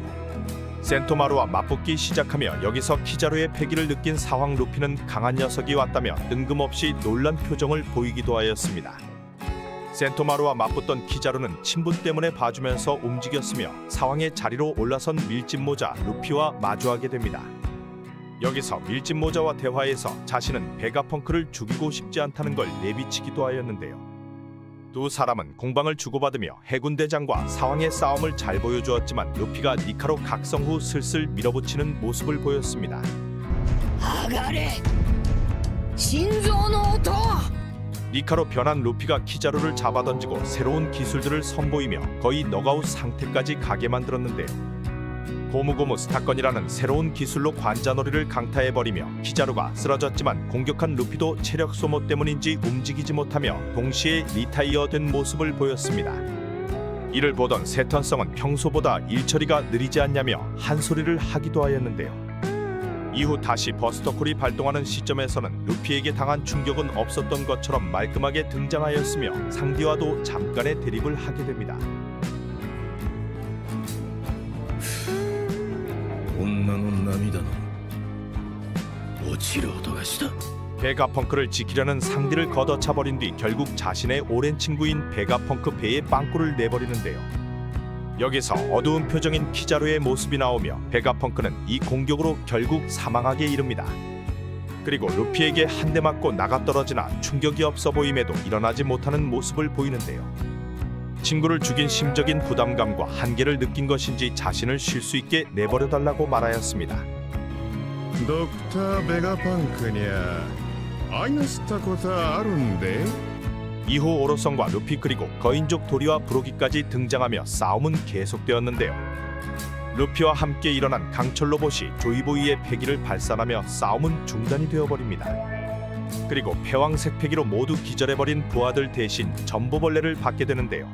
센토마루와 맞붙기 시작하며 여기서 키자루의 패기를 느낀 사황 루피는 강한 녀석이 왔다며 뜬금없이 놀란 표정을 보이기도 하였습니다. 센토마루와 맞붙던 키자루는 친분 때문에 봐주면서 움직였으며 사황의 자리로 올라선 밀짚모자 루피와 마주하게 됩니다. 여기서 밀짚모자와 대화에서 자신은 베가펑크를 죽이고 싶지 않다는 걸 내비치기도 하였는데요. 두 사람은 공방을 주고받으며 해군대장과 사황의 싸움을 잘 보여주었지만 루피가 니카로 각성 후 슬슬 밀어붙이는 모습을 보였습니다. 니카로 변한 루피가 키자루를 잡아던지고 새로운 기술들을 선보이며 거의 넉아웃 상태까지 가게 만들었는데요. 고무고무 스타건이라는 새로운 기술로 관자놀이를 강타해버리며 키자루가 쓰러졌지만 공격한 루피도 체력 소모 때문인지 움직이지 못하며 동시에 리타이어된 모습을 보였습니다. 이를 보던 세턴성은 평소보다 일처리가 느리지 않냐며 한 소리를 하기도 하였는데요. 이후 다시 버스터콜이 발동하는 시점에서는 루피에게 당한 충격은 없었던 것처럼 말끔하게 등장하였으며 상디와도 잠깐의 대립을 하게 됩니다. 베가펑크를 지키려는 상디를 걷어차버린 뒤 결국 자신의 오랜 친구인 베가펑크 배에 빵꾸를 내버리는데요. 여기서 어두운 표정인 키자루의 모습이 나오며 베가펑크는 이 공격으로 결국 사망하게 이릅니다. 그리고 루피에게 한 대 맞고 나가떨어지나 충격이 없어 보임에도 일어나지 못하는 모습을 보이는데요. 친구를 죽인 심적인 부담감과 한계를 느낀 것인지 자신을 쉴 수 있게 내버려달라고 말하였습니다. ドクターベガパンクにゃ会いなすったことあるんで 이후 오로성과 루피 그리고 거인족 도리와 브로기까지 등장하며 싸움은 계속되었는데요. 루피와 함께 일어난 강철 로봇이 조이보이의 패기를 발산하며 싸움은 중단이 되어버립니다. 그리고 패왕색 패기로 모두 기절해버린 부하들 대신 전보벌레를 받게 되는데요.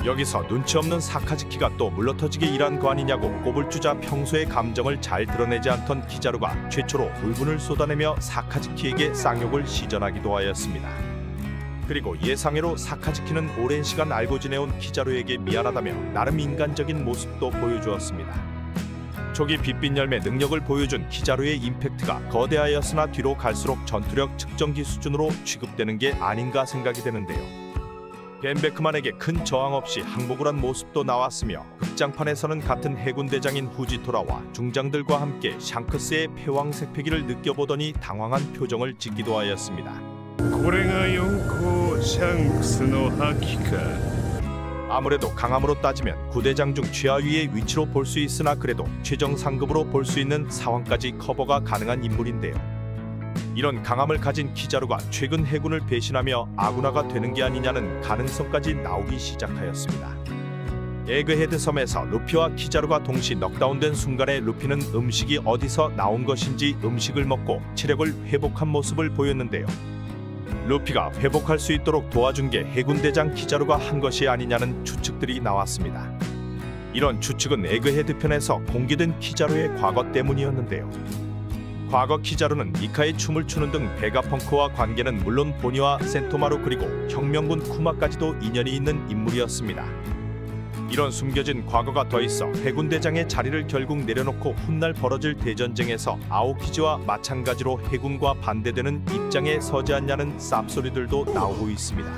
여기서 눈치 없는 사카즈키가 또 물러터지게 일한 거 아니냐고 꼽을 주자 평소의 감정을 잘 드러내지 않던 키자루가 최초로 울분을 쏟아내며 사카즈키에게 쌍욕을 시전하기도 하였습니다. 그리고 예상외로 사카즈키는 오랜 시간 알고 지내온 키자루에게 미안하다며 나름 인간적인 모습도 보여주었습니다. 초기 빛빛 열매 능력을 보여준 키자루의 임팩트가 거대하였으나 뒤로 갈수록 전투력 측정기 수준으로 취급되는 게 아닌가 생각이 되는데요. 벤베크만에게 큰 저항 없이 항복을 한 모습도 나왔으며 극장판에서는 같은 해군대장인 후지토라와 중장들과 함께 샹크스의 패왕색 패기를 느껴보더니 당황한 표정을 짓기도 하였습니다. これが四皇シャンクスの覇気か 아무래도 강함으로 따지면 구대장 중 최하위의 위치로 볼 수 있으나 그래도 최정 상급으로 볼 수 있는 상황까지 커버가 가능한 인물인데요. 이런 강함을 가진 키자루가 최근 해군을 배신하며 아군화가 되는 게 아니냐는 가능성까지 나오기 시작하였습니다. 에그헤드 섬에서 루피와 키자루가 동시 넉다운된 순간에 루피는 음식이 어디서 나온 것인지 음식을 먹고 체력을 회복한 모습을 보였는데요. 루피가 회복할 수 있도록 도와준 게 해군대장 키자루가 한 것이 아니냐는 추측들이 나왔습니다. 이런 추측은 에그헤드 편에서 공개된 키자루의 과거 때문이었는데요. 과거 키자루는 니카의 춤을 추는 등 베가펑크와 관계는 물론 보니와 센토마루 그리고 혁명군 쿠마까지도 인연이 있는 인물이었습니다. 이런 숨겨진 과거가 더 있어 해군대장의 자리를 결국 내려놓고 훗날 벌어질 대전쟁에서 아오키즈와 마찬가지로 해군과 반대되는 입장에 서지 않냐는 쌉소리들도 나오고 있습니다.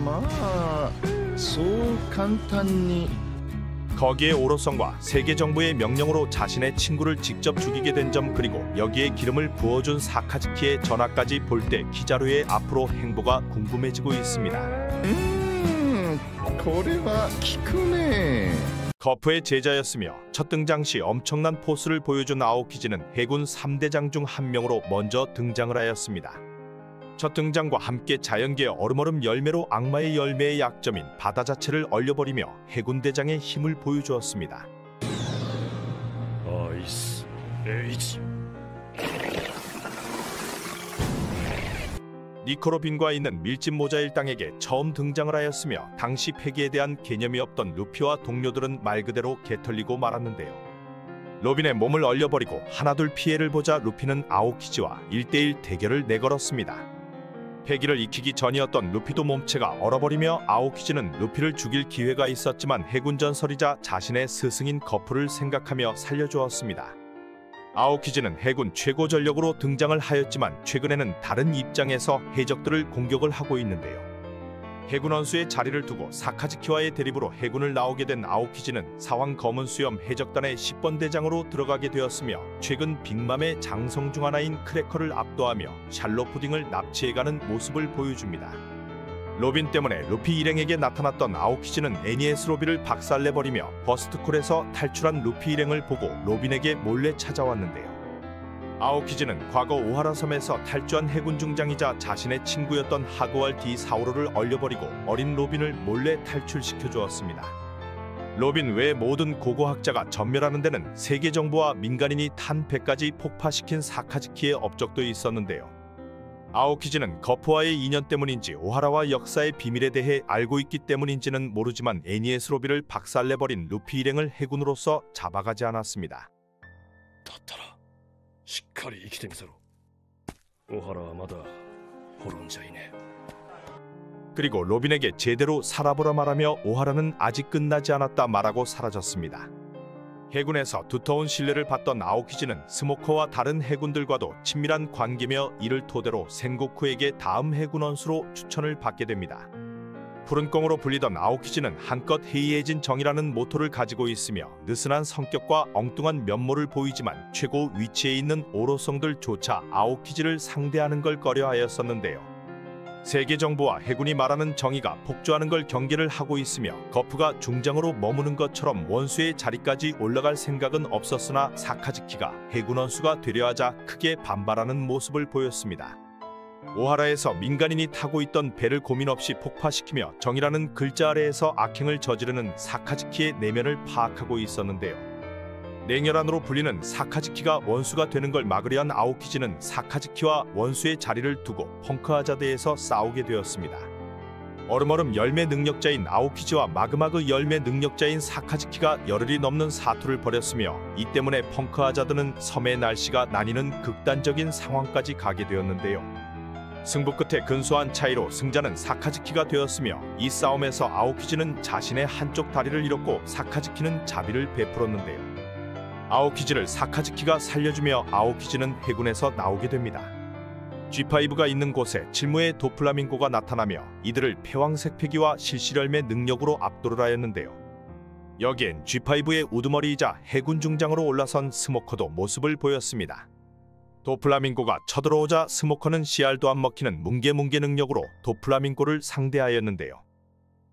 まあそう簡単に 거기에 오로성과 세계 정부의 명령으로 자신의 친구를 직접 죽이게 된 점, 그리고 여기에 기름을 부어준 사카즈키의 전화까지 볼 때 기자루의 앞으로 행보가 궁금해지고 있습니다. これは効くね。 거프의 제자였으며 첫 등장 시 엄청난 포스를 보여준 아오키즈는 해군 3대장 중 한 명으로 먼저 등장을 하였습니다. 첫 등장과 함께 자연계의 얼음얼음 열매로 악마의 열매의 약점인 바다 자체를 얼려버리며 해군 대장의 힘을 보여주었습니다. 아이스 H 니코로빈과 있는 밀짚 모자 일당에게 처음 등장을 하였으며 당시 패기에 대한 개념이 없던 루피와 동료들은 말 그대로 개털리고 말았는데요. 로빈의 몸을 얼려버리고 하나둘 피해를 보자 루피는 아오키즈와 1대1 대결을 내걸었습니다. 패기를 익히기 전이었던 루피도 몸체가 얼어버리며 아오키즈는 루피를 죽일 기회가 있었지만 해군 전설이자 자신의 스승인 거프를 생각하며 살려주었습니다. 아오키즈는 해군 최고 전력으로 등장을 하였지만 최근에는 다른 입장에서 해적들을 공격을 하고 있는데요. 해군 원수의 자리를 두고 사카즈키와의 대립으로 해군을 나오게 된 아오키즈는 사왕 검은 수염 해적단의 10번 대장으로 들어가게 되었으며 최근 빅맘의 장성 중 하나인 크래커를 압도하며 샬롯 푸딩을 납치해가는 모습을 보여줍니다. 로빈 때문에 루피 일행에게 나타났던 아오키즈는 애니에스 로비를 박살내버리며 버스트콜에서 탈출한 루피 일행을 보고 로빈에게 몰래 찾아왔는데요. 아오키즈는 과거 오하라 섬에서 탈주한 해군 중장이자 자신의 친구였던 하그왈 D455를 얼려버리고 어린 로빈을 몰래 탈출시켜 주었습니다. 로빈 외 모든 고고학자가 전멸하는 데는 세계 정부와 민간인이 탄 배까지 폭파시킨 사카즈키의 업적도 있었는데요. 아오키즈는 거프와의 인연 때문인지 오하라와 역사의 비밀에 대해 알고 있기 때문인지는 모르지만 애니에스 로비를 박살내버린 루피 일행을 해군으로서 잡아가지 않았습니다. だったらしっかり生きてみせろ。小原はまだ滅んじゃいねえ。 그리고 로빈에게 제대로 살아보라 말하며 오하라는 아직 끝나지 않았다 말하고 사라졌습니다. 해군에서 두터운 신뢰를 받던 아오키즈는 스모커와 다른 해군들과도 친밀한 관계며 이를 토대로 센고쿠에게 다음 해군 원수로 추천을 받게 됩니다. 푸른 꽁으로 불리던 아오키즈는 한껏 해이해진 정이라는 모토를 가지고 있으며 느슨한 성격과 엉뚱한 면모를 보이지만 최고 위치에 있는 오로성들조차 아오키즈를 상대하는 걸 꺼려하였었는데요. 세계 정부와 해군이 말하는 정의가 폭주하는 걸 경계를 하고 있으며 거프가 중장으로 머무는 것처럼 원수의 자리까지 올라갈 생각은 없었으나 사카즈키가 해군 원수가 되려 하자 크게 반발하는 모습을 보였습니다. 오하라에서 민간인이 타고 있던 배를 고민 없이 폭파시키며 정의라는 글자 아래에서 악행을 저지르는 사카즈키의 내면을 파악하고 있었는데요. 냉혈한으로 불리는 사카즈키가 원수가 되는 걸 막으려 한 아오키즈는 사카즈키와 원수의 자리를 두고 펑크아자드에서 싸우게 되었습니다. 얼음얼음 열매 능력자인 아오키즈와 마그마그 열매 능력자인 사카즈키가 열흘이 넘는 사투를 벌였으며 이 때문에 펑크아자드는 섬의 날씨가 나뉘는 극단적인 상황까지 가게 되었는데요. 승부 끝에 근소한 차이로 승자는 사카즈키가 되었으며 이 싸움에서 아오키즈는 자신의 한쪽 다리를 잃었고 사카즈키는 자비를 베풀었는데요. 아오키즈를 사카즈키가 살려주며 아오키즈는 해군에서 나오게 됩니다. G5가 있는 곳에 칠무의 도플라밍고가 나타나며 이들을 패왕색 패기와 실시열매 능력으로 압도를 하였는데요. 여기엔 G5의 우두머리이자 해군 중장으로 올라선 스모커도 모습을 보였습니다. 도플라밍고가 쳐들어오자 스모커는 씨알도 안 먹히는 뭉게뭉게 능력으로 도플라밍고를 상대하였는데요.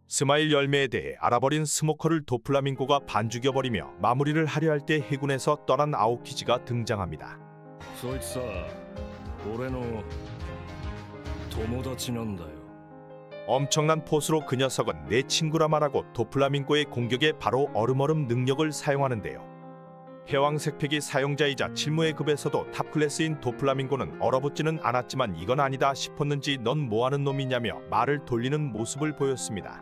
스마일 열매에 대해 알아버린 스모커를 도플라밍고가 반죽여버리며 마무리를 하려 할 때 해군에서 떠난 아오키즈가 등장합니다. そいつさ、俺の友達なんだよ。 엄청난 포스로 그 녀석은 내 친구라 말하고 도플라밍고의 공격에 바로 얼음얼음 능력을 사용하는데요. 해왕색 패기 사용자이자 칠무의 급에서도 탑클래스인 도플라밍고는 얼어붙지는 않았지만 이건 아니다 싶었는지 넌 뭐하는 놈이냐며 말을 돌리는 모습을 보였습니다.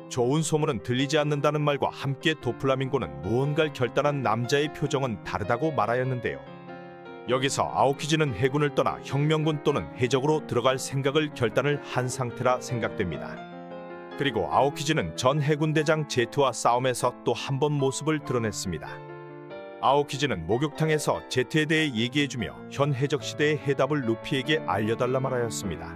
좋은 소문은 들리지 않는다는 말과 함께 도플라밍고는 무언가를 결단한 남자의 표정은 다르다고 말하였는데요. 여기서 아오키즈는 해군을 떠나 혁명군 또는 해적으로 들어갈 생각을 결단을 한 상태라 생각됩니다. 그리고 아오키즈는 전 해군대장 제트와 싸움에서 또 한 번 모습을 드러냈습니다. 아오키즈는 목욕탕에서 제트에 대해 얘기해주며 현 해적시대의 해답을 루피에게 알려달라 말하였습니다.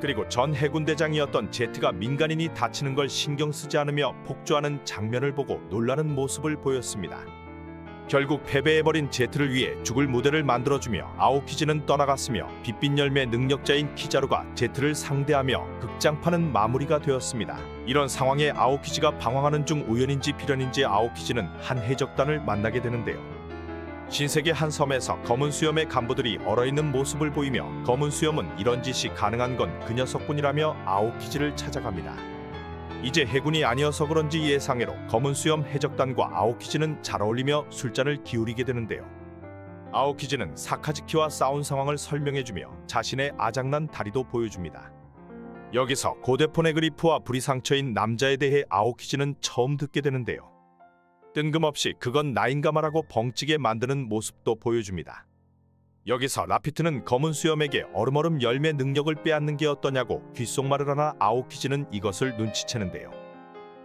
그리고 전 해군 대장이었던 제트가 민간인이 다치는 걸 신경 쓰지 않으며 폭주하는 장면을 보고 놀라는 모습을 보였습니다. 결국 패배해버린 제트를 위해 죽을 무대를 만들어주며 아오키즈는 떠나갔으며 빛빛 열매 능력자인 키자루가 제트를 상대하며 극장판은 마무리가 되었습니다. 이런 상황에 아오키즈가 방황하는 중 우연인지 필연인지 아오키즈는 한 해적단을 만나게 되는데요. 신세계 한 섬에서 검은 수염의 간부들이 얼어있는 모습을 보이며 검은 수염은 이런 짓이 가능한 건 그 녀석뿐이라며 아오키즈를 찾아갑니다. 이제 해군이 아니어서 그런지 예상외로 검은 수염 해적단과 아오키즈는 잘 어울리며 술잔을 기울이게 되는데요. 아오키즈는 사카즈키와 싸운 상황을 설명해주며 자신의 아작난 다리도 보여줍니다. 여기서 고대 포네그리프와 불이 상처인 남자에 대해 아오키즈는 처음 듣게 되는데요. 뜬금없이 그건 나인가 말하고 벙찌게 만드는 모습도 보여줍니다. 여기서 라피트는 검은 수염에게 얼음얼음 열매 능력을 빼앗는 게 어떠냐고 귓속말을 하나 아오키즈는 이것을 눈치채는데요.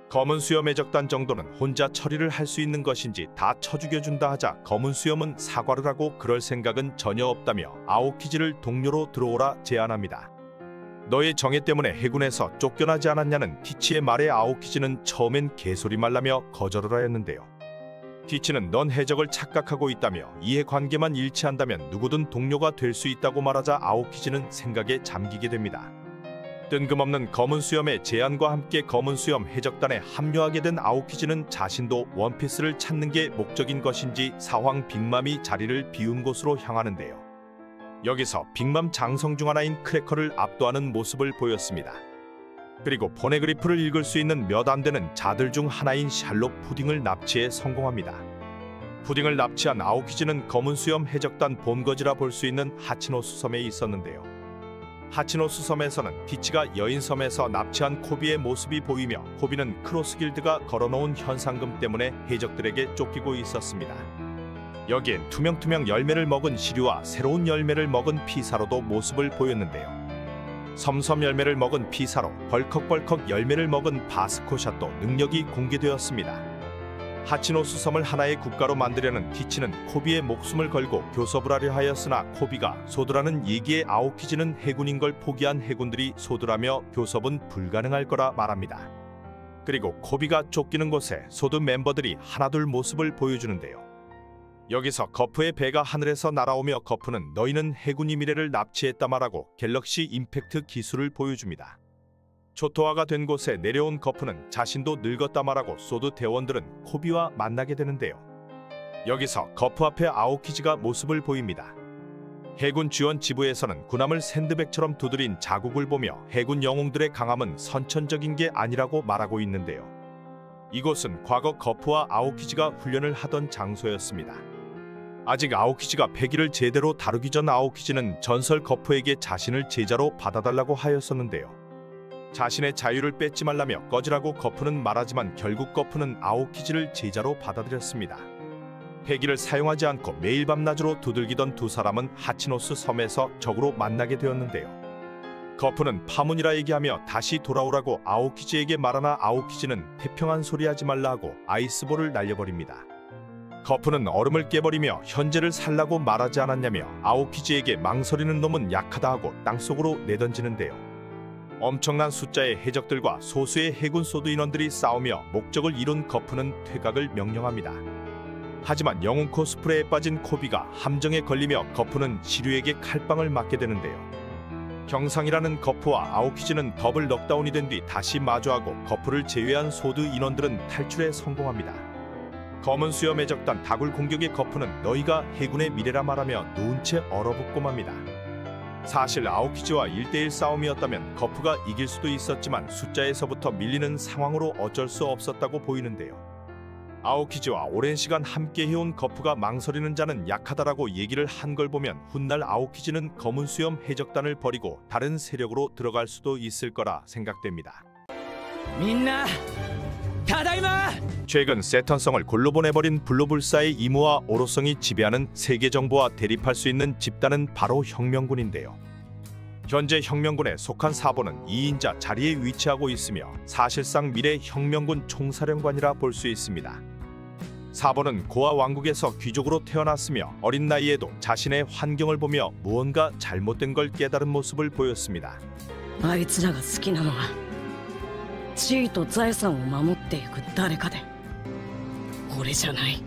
검은 수염 해적단 정도는 혼자 처리를 할 수 있는 것인지 다 쳐죽여준다 하자 검은 수염은 사과를 하고 그럴 생각은 전혀 없다며 아오키즈를 동료로 들어오라 제안합니다. 너의 정예 때문에 해군에서 쫓겨나지 않았냐는 티치의 말에 아오키즈는 처음엔 개소리 말라며 거절을 하였는데요. 티치는 넌 해적을 착각하고 있다며 이해관계만 일치한다면 누구든 동료가 될 수 있다고 말하자 아오키즈는 생각에 잠기게 됩니다. 뜬금없는 검은 수염의 제안과 함께 검은 수염 해적단에 합류하게 된 아오키즈는 자신도 원피스를 찾는 게 목적인 것인지 사황 빅맘이 자리를 비운 곳으로 향하는데요. 여기서 빅맘 장성 중 하나인 크래커를 압도하는 모습을 보였습니다. 그리고 포네그리프를 읽을 수 있는 몇 안 되는 자들 중 하나인 샬롯 푸딩을 납치해 성공합니다. 푸딩을 납치한 아오키즈는 검은 수염 해적단 본거지라 볼 수 있는 하치노수 섬에 있었는데요. 하치노수 섬에서는 티치가 여인섬에서 납치한 코비의 모습이 보이며 코비는 크로스길드가 걸어놓은 현상금 때문에 해적들에게 쫓기고 있었습니다. 여기엔 투명투명 열매를 먹은 시류와 새로운 열매를 먹은 피사로도 모습을 보였는데요. 섬섬 열매를 먹은 피사로, 벌컥벌컥 열매를 먹은 바스코샷도 능력이 공개되었습니다. 하치노수 섬을 하나의 국가로 만들려는 티치는 코비의 목숨을 걸고 교섭을 하려 하였으나 코비가 소드라는 얘기에 아오키즈는 해군인 걸 포기한 해군들이 소드라며 교섭은 불가능할 거라 말합니다. 그리고 코비가 쫓기는 곳에 소드 멤버들이 하나둘 모습을 보여주는데요. 여기서 거프의 배가 하늘에서 날아오며 거프는 너희는 해군이 미래를 납치했다 말하고 갤럭시 임팩트 기술을 보여줍니다. 초토화가 된 곳에 내려온 거프는 자신도 늙었다 말하고 소드 대원들은 코비와 만나게 되는데요. 여기서 거프 앞에 아오키즈가 모습을 보입니다. 해군 지원 지부에서는 군함을 샌드백처럼 두드린 자국을 보며 해군 영웅들의 강함은 선천적인 게 아니라고 말하고 있는데요. 이곳은 과거 거프와 아오키즈가 훈련을 하던 장소였습니다. 아직 아오키즈가 패기를 제대로 다루기 전 아오키즈는 전설 거프에게 자신을 제자로 받아달라고 하였었는데요. 자신의 자유를 뺏지 말라며 꺼지라고 거프는 말하지만 결국 거프는 아오키즈를 제자로 받아들였습니다. 패기를 사용하지 않고 매일 밤낮으로 두들기던 두 사람은 하치노스 섬에서 적으로 만나게 되었는데요. 거프는 파문이라 얘기하며 다시 돌아오라고 아오키즈에게 말하나 아오키즈는 태평한 소리 하지 말라 하고 아이스볼을 날려버립니다. 거프는 얼음을 깨버리며 현재를 살라고 말하지 않았냐며 아오키즈에게 망설이는 놈은 약하다 하고 땅속으로 내던지는데요. 엄청난 숫자의 해적들과 소수의 해군 소드 인원들이 싸우며 목적을 이룬 거프는 퇴각을 명령합니다. 하지만 영웅 코스프레에 빠진 코비가 함정에 걸리며 거프는 시류에게 칼빵을 맞게 되는데요. 경상이라는 거프와 아오키즈는 더블 넉다운이 된 뒤 다시 마주하고 거프를 제외한 소드 인원들은 탈출에 성공합니다. 검은 수염 해적단 다굴 공격의 거프는 너희가 해군의 미래라 말하며 누운 채 얼어붙고 맙니다. 사실 아오키즈와 1대1 싸움이었다면 거프가 이길 수도 있었지만 숫자에서부터 밀리는 상황으로 어쩔 수 없었다고 보이는데요. 아오키즈와 오랜 시간 함께 해온 거프가 망설이는 자는 약하다라고 얘기를 한 걸 보면 훗날 아오키즈는 검은 수염 해적단을 버리고 다른 세력으로 들어갈 수도 있을 거라 생각됩니다. 민나 타다이마! 최근 세턴성을 골로 보내버린 블루불사의 이무와 오로성이 지배하는 세계 정부와 대립할 수 있는 집단은 바로 혁명군인데요. 현재 혁명군에 속한 사보는 2인자 자리에 위치하고 있으며 사실상 미래 혁명군 총사령관이라 볼 수 있습니다. 사보는 고아 왕국에서 귀족으로 태어났으며 어린 나이에도 자신의 환경을 보며 무언가 잘못된 걸 깨달은 모습을 보였습니다. あいつらが好きなのは地位と財産を守っていく誰かで俺じゃない。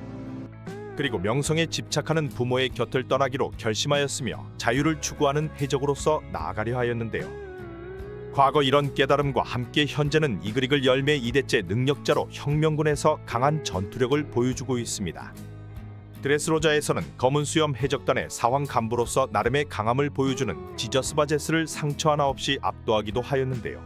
그리고 명성에 집착하는 부모의 곁을 떠나기로 결심하였으며 자유를 추구하는 해적으로서 나아가려 하였는데요. 과거 이런 깨달음과 함께 현재는 이글이글 열매 2대째 능력자로 혁명군에서 강한 전투력을 보여주고 있습니다. 드레스로자에서는 검은 수염 해적단의 사황 간부로서 나름의 강함을 보여주는 지저스 바제스를 상처 하나 없이 압도하기도 하였는데요.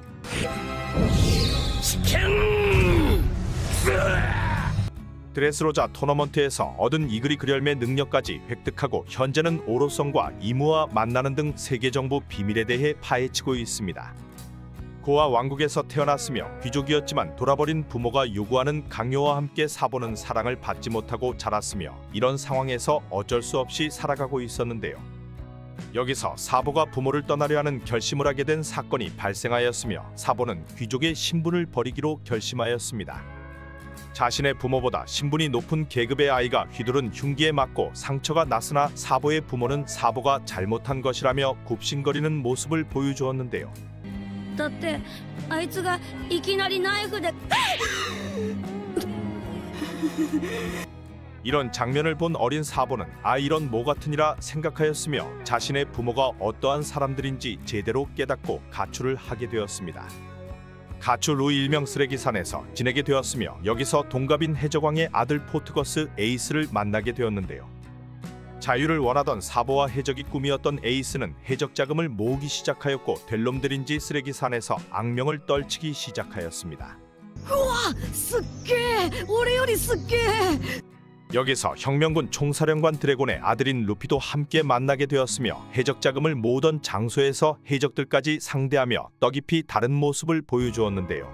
드레스로자 토너먼트에서 얻은 이글이글 열매 능력까지 획득하고 현재는 오로성과 이무와 만나는 등 세계정부 비밀에 대해 파헤치고 있습니다. 고아 왕국에서 태어났으며 귀족이었지만 돌아버린 부모가 요구하는 강요와 함께 사보는 사랑을 받지 못하고 자랐으며 이런 상황에서 어쩔 수 없이 살아가고 있었는데요. 여기서 사보가 부모를 떠나려 하는 결심을 하게 된 사건이 발생하였으며 사보는 귀족의 신분을 버리기로 결심하였습니다. 자신의 부모보다 신분이 높은 계급의 아이가 휘두른 흉기에 맞고 상처가 났으나 사보의 부모는 사보가 잘못한 것이라며 굽신거리는 모습을 보여주었는데요. だってあいつがいきなりナイフで 이런 장면을 본 어린 사보는 아 이런 뭐 같으니라 생각하였으며 자신의 부모가 어떠한 사람들인지 제대로 깨닫고 가출을 하게 되었습니다. 가출 후 일명 쓰레기산에서 지내게 되었으며 여기서 동갑인 해적왕의 아들 포트거스 에이스를 만나게 되었는데요. 자유를 원하던 사보와 해적이 꿈이었던 에이스는 해적 자금을 모으기 시작하였고 될 놈들인지 쓰레기산에서 악명을 떨치기 시작하였습니다. 우와, すっげえ! 俺よりすっげえ! 여기서 혁명군 총사령관 드래곤의 아들인 루피도 함께 만나게 되었으며 해적 자금을 모으던 장소에서 해적들까지 상대하며 떡잎이 다른 모습을 보여주었는데요.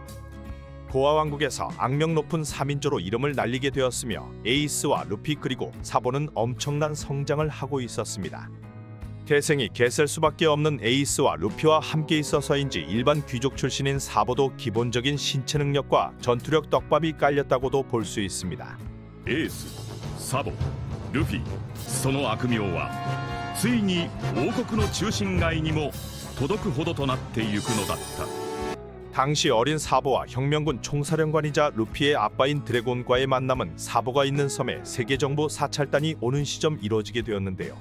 고아 왕국에서 악명 높은 3인조로 이름을 날리게 되었으며 에이스와 루피 그리고 사보는 엄청난 성장을 하고 있었습니다. 태생이 개셀 수밖에 없는 에이스와 루피와 함께 있어서인지 일반 귀족 출신인 사보도 기본적인 신체 능력과 전투력 떡밥이 깔렸다고도 볼 수 있습니다. エース、サボ、ルフィ、その悪名はついに王国の中心街にも届くほどとなってゆくのだった。 당시 어린 사보와 혁명군 총사령관이자 루피의 아빠인 드래곤과의 만남은 사보가 있는 섬에 세계정부 사찰단이 오는 시점 이뤄지게 되었는데요.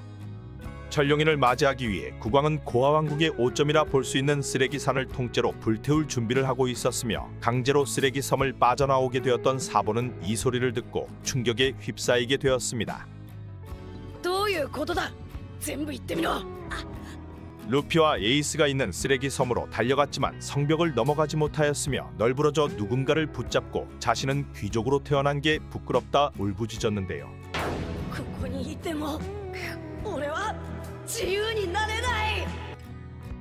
천룡인을 맞이하기 위해 국왕은 고아왕국의 오점이라 볼 수 있는 쓰레기산을 통째로 불태울 준비를 하고 있었으며 강제로 쓰레기섬을 빠져나오게 되었던 사보는 이 소리를 듣고 충격에 휩싸이게 되었습니다. どういうことだ? 全部言ってみろ. 루피와 에이스가 있는 쓰레기 섬으로 달려갔지만 성벽을 넘어가지 못하였으며 널브러져 누군가를 붙잡고 자신은 귀족으로 태어난 게 부끄럽다 울부짖었는데요. ここにいても俺は自由になれない.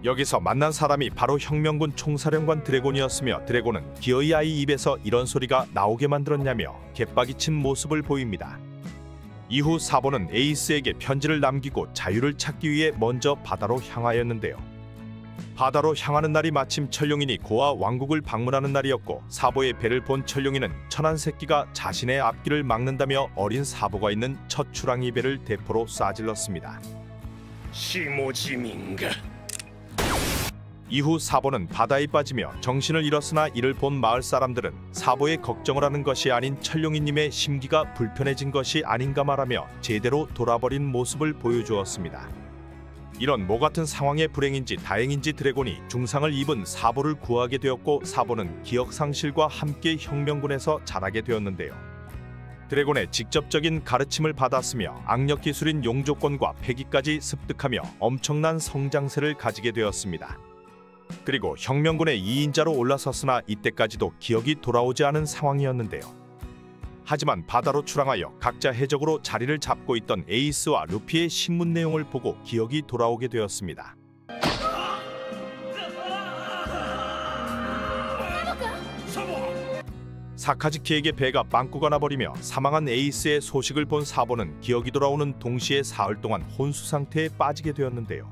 여기서 만난 사람이 바로 혁명군 총사령관 드래곤이었으며 드래곤은 기어이 아이 입에서 이런 소리가 나오게 만들었냐며 개빡이친 모습을 보입니다. 이후 사보는 에이스에게 편지를 남기고 자유를 찾기 위해 먼저 바다로 향하였는데요. 바다로 향하는 날이 마침 천룡인이 고아 왕국을 방문하는 날이었고 사보의 배를 본 천룡인은 천한 새끼가 자신의 앞길을 막는다며 어린 사보가 있는 첫 추랑이 배를 대포로 쏴질렀습니다. 시모지민가. 이후 사보는 바다에 빠지며 정신을 잃었으나 이를 본 마을 사람들은 사보의 걱정을 하는 것이 아닌 천룡이님의 심기가 불편해진 것이 아닌가 말하며 제대로 돌아버린 모습을 보여주었습니다. 이런 뭐 같은 상황의 불행인지 다행인지 드래곤이 중상을 입은 사보를 구하게 되었고 사보는 기억상실과 함께 혁명군에서 자라게 되었는데요. 드래곤의 직접적인 가르침을 받았으며 악력 기술인 용조권과 패기까지 습득하며 엄청난 성장세를 가지게 되었습니다. 그리고 혁명군의 2인자로 올라섰으나 이때까지도 기억이 돌아오지 않은 상황이었는데요. 하지만 바다로 출항하여 각자 해적으로 자리를 잡고 있던 에이스와 루피의 신문 내용을 보고 기억이 돌아오게 되었습니다. 사카즈키에게 배가 빵꾸가 나버리며 사망한 에이스의 소식을 본 사보는 기억이 돌아오는 동시에 사흘 동안 혼수 상태에 빠지게 되었는데요.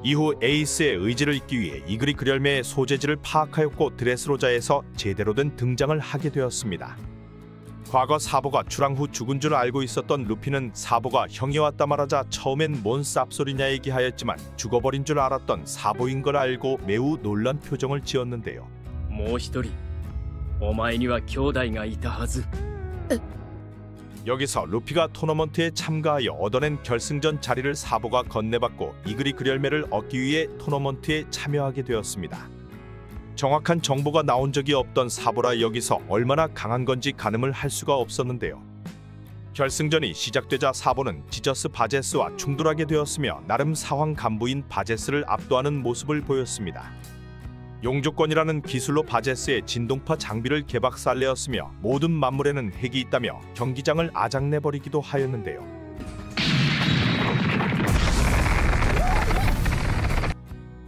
이후 에이스의 의지를 잇기 위해 이글이글 열매의 소재지를 파악하였고 드레스로자에서 제대로 된 등장을 하게 되었습니다. 과거 사보가 출항 후 죽은 줄 알고 있었던 루피는 사보가 형이 왔다 말하자 처음엔 뭔 쌉소리냐 얘기하였지만 죽어버린 줄 알았던 사보인 걸 알고 매우 놀란 표정을 지었는데요. もう一人お前には兄弟がいたはず 여기서 루피가 토너먼트에 참가하여 얻어낸 결승전 자리를 사보가 건네받고 이그리 그열매를 얻기 위해 토너먼트에 참여하게 되었습니다. 정확한 정보가 나온 적이 없던 사보라 여기서 얼마나 강한 건지 가늠을 할 수가 없었는데요. 결승전이 시작되자 사보는 지저스 바제스와 충돌하게 되었으며 나름 사황 간부인 바제스를 압도하는 모습을 보였습니다. 용조권이라는 기술로 바제스의 진동파 장비를 개박살내었으며 모든 만물에는 핵이 있다며 경기장을 아작내버리기도 하였는데요.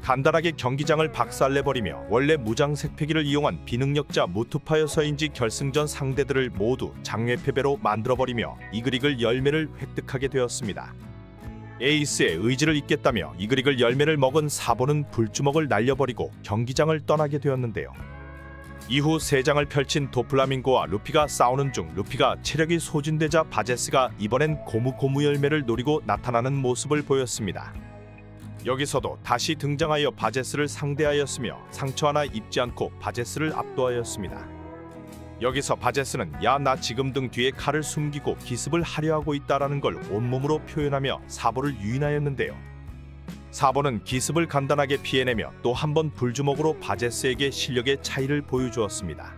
간단하게 경기장을 박살내버리며 원래 무장색 패기를 이용한 비능력자 무투파여서인지 결승전 상대들을 모두 장외패배로 만들어버리며 이그리글 열매를 획득하게 되었습니다. 에이스의 의지를 잇겠다며 이그리글 열매를 먹은 사보는 불주먹을 날려버리고 경기장을 떠나게 되었는데요. 이후 3장을 펼친 도플라밍고와 루피가 싸우는 중 루피가 체력이 소진되자 바제스가 이번엔 고무 열매를 노리고 나타나는 모습을 보였습니다. 여기서도 다시 등장하여 바제스를 상대하였으며 상처 하나 입지 않고 바제스를 압도하였습니다. 여기서 바제스는 야 나 지금 등 뒤에 칼을 숨기고 기습을 하려 하고 있다라는 걸 온몸으로 표현하며 사보를 유인하였는데요. 사보는 기습을 간단하게 피해내며 또 한 번 불주먹으로 바제스에게 실력의 차이를 보여주었습니다.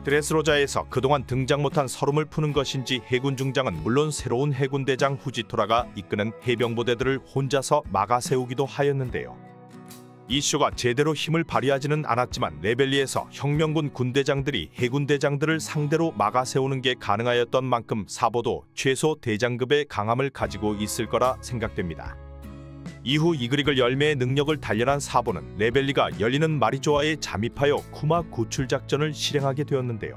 드레스로자에서 그동안 등장 못한 서름을 푸는 것인지 해군 중장은 물론 새로운 해군 대장 후지토라가 이끄는 해병부대들을 혼자서 막아세우기도 하였는데요. 이 쇼가 제대로 힘을 발휘하지는 않았지만 레벨리에서 혁명군 군대장들이 해군 대장들을 상대로 막아세우는 게 가능하였던 만큼 사보도 최소 대장급의 강함을 가지고 있을 거라 생각됩니다. 이후 이그리글 열매의 능력을 단련한 사보는 레벨리가 열리는 마리조아에 잠입하여 쿠마 구출 작전을 실행하게 되었는데요.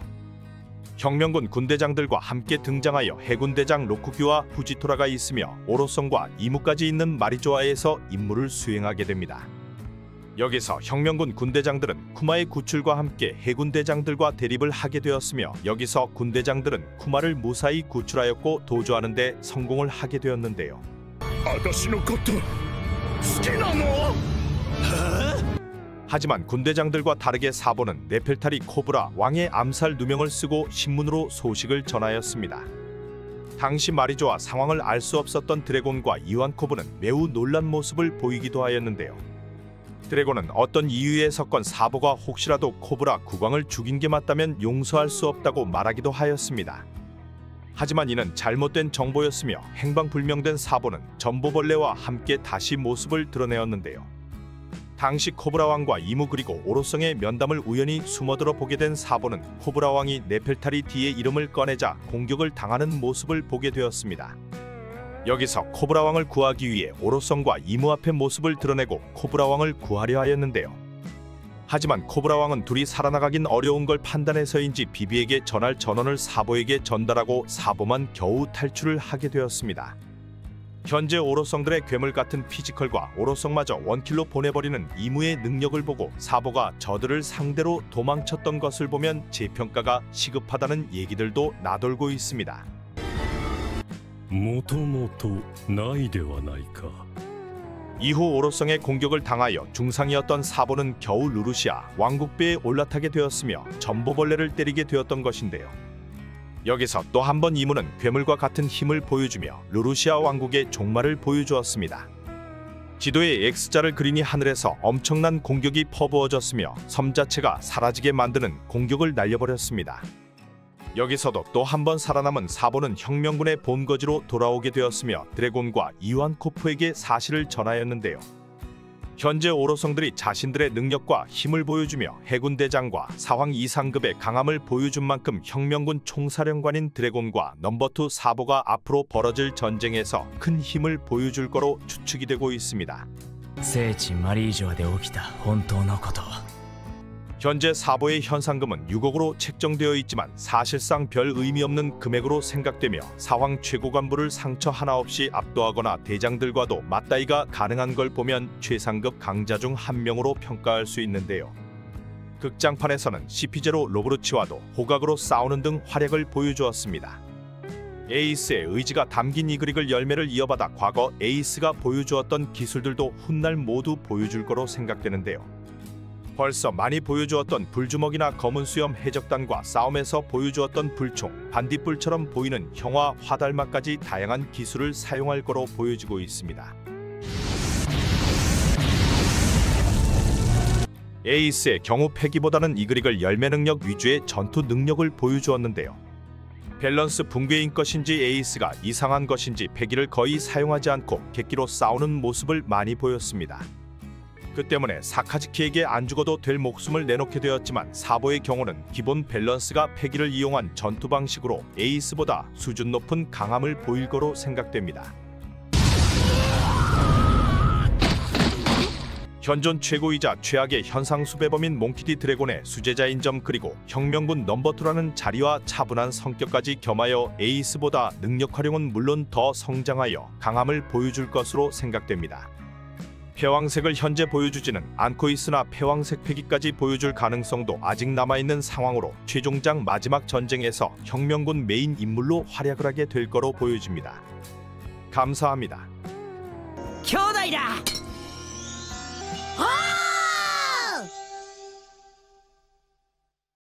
혁명군 군대장들과 함께 등장하여 해군대장 로쿠규와 후지토라가 있으며 오로성과 이무까지 있는 마리조아에서 임무를 수행하게 됩니다. 여기서 혁명군 군대장들은 쿠마의 구출과 함께 해군대장들과 대립을 하게 되었으며 여기서 군대장들은 쿠마를 무사히 구출하였고 도주하는 데 성공을 하게 되었는데요. 하지만 군대장들과 다르게 사보는 네펠타리 코브라 왕의 암살 누명을 쓰고 신문으로 소식을 전하였습니다. 당시 마리조아 상황을 알 수 없었던 드래곤과 이완코브는 매우 놀란 모습을 보이기도 하였는데요. 드래곤은 어떤 이유에 섰건 사보가 혹시라도 코브라 국왕을 죽인 게 맞다면 용서할 수 없다고 말하기도 하였습니다. 하지만 이는 잘못된 정보였으며 행방불명된 사보는 전보벌레와 함께 다시 모습을 드러내었는데요. 당시 코브라 왕과 이무 그리고 오로성의 면담을 우연히 숨어들어 보게 된 사보는 코브라 왕이 네펠타리 D의 이름을 꺼내자 공격을 당하는 모습을 보게 되었습니다. 여기서 코브라 왕을 구하기 위해 오로성과 이무 앞의 모습을 드러내고 코브라 왕을 구하려 하였는데요. 하지만 코브라 왕은 둘이 살아나가긴 어려운 걸 판단해서인지 비비에게 전할 전원을 사보에게 전달하고 사보만 겨우 탈출을 하게 되었습니다. 현재 오로성들의 괴물 같은 피지컬과 오로성마저 원킬로 보내버리는 이무의 능력을 보고 사보가 저들을 상대로 도망쳤던 것을 보면 재평가가 시급하다는 얘기들도 나돌고 있습니다. もともとないではないか 이후 오로성의 공격을 당하여 중상이었던 사보는 겨우 루루시아 왕국배에 올라타게 되었으며 전보벌레를 때리게 되었던 것인데요. 여기서 또 한 번 이무는 괴물과 같은 힘을 보여주며 루루시아 왕국의 종말을 보여주었습니다. 지도에 X자를 그리니 하늘에서 엄청난 공격이 퍼부어졌으며 섬 자체가 사라지게 만드는 공격을 날려버렸습니다. 여기서도 또 한 번 살아남은 사보는 혁명군의 본거지로 돌아오게 되었으며 드래곤과 이완코프에게 사실을 전하였는데요. 현재 오로성들이 자신들의 능력과 힘을 보여주며 해군 대장과 사황 이상급의 강함을 보여준 만큼 혁명군 총사령관인 드래곤과 넘버2 사보가 앞으로 벌어질 전쟁에서 큰 힘을 보여줄 거로 추측이 되고 있습니다. 聖地マリージョアで起きた本当のこと 현재 사보의 현상금은 6억으로 책정되어 있지만 사실상 별 의미 없는 금액으로 생각되며 사황 최고 간부를 상처 하나 없이 압도하거나 대장들과도 맞다이가 가능한 걸 보면 최상급 강자 중 한 명으로 평가할 수 있는데요. 극장판에서는 CP0 로브루치와도 호각으로 싸우는 등 활약을 보여주었습니다. 에이스의 의지가 담긴 이 그릭을 열매를 이어받아 과거 에이스가 보여주었던 기술들도 훗날 모두 보여줄 거로 생각되는데요. 벌써 많이 보여주었던 불주먹이나 검은 수염 해적단과 싸움에서 보여주었던 불총, 반딧불처럼 보이는 형화, 화달마까지 다양한 기술을 사용할 거로 보여지고 있습니다. 에이스의 경우 패기보다는 이 그릭을 열매 능력 위주의 전투 능력을 보여주었는데요. 밸런스 붕괴인 것인지 에이스가 이상한 것인지 패기를 거의 사용하지 않고 객기로 싸우는 모습을 많이 보였습니다. 그 때문에 사카즈키에게 안 죽어도 될 목숨을 내놓게 되었지만 사보의 경우는 기본 밸런스가 패기를 이용한 전투 방식으로 에이스보다 수준 높은 강함을 보일 거로 생각됩니다. 현존 최고이자 최악의 현상수배범인 몽키디 드래곤의 수제자인 점 그리고 혁명군 넘버2라는 자리와 차분한 성격까지 겸하여 에이스보다 능력 활용은 물론 더 성장하여 강함을 보여줄 것으로 생각됩니다. 패왕색을 현재 보여주지는 않고 있으나 패왕색 패기까지 보여줄 가능성도 아직 남아있는 상황으로 최종장 마지막 전쟁에서 혁명군 메인 인물로 활약을 하게 될 거로 보여집니다. 감사합니다. 兄弟だ。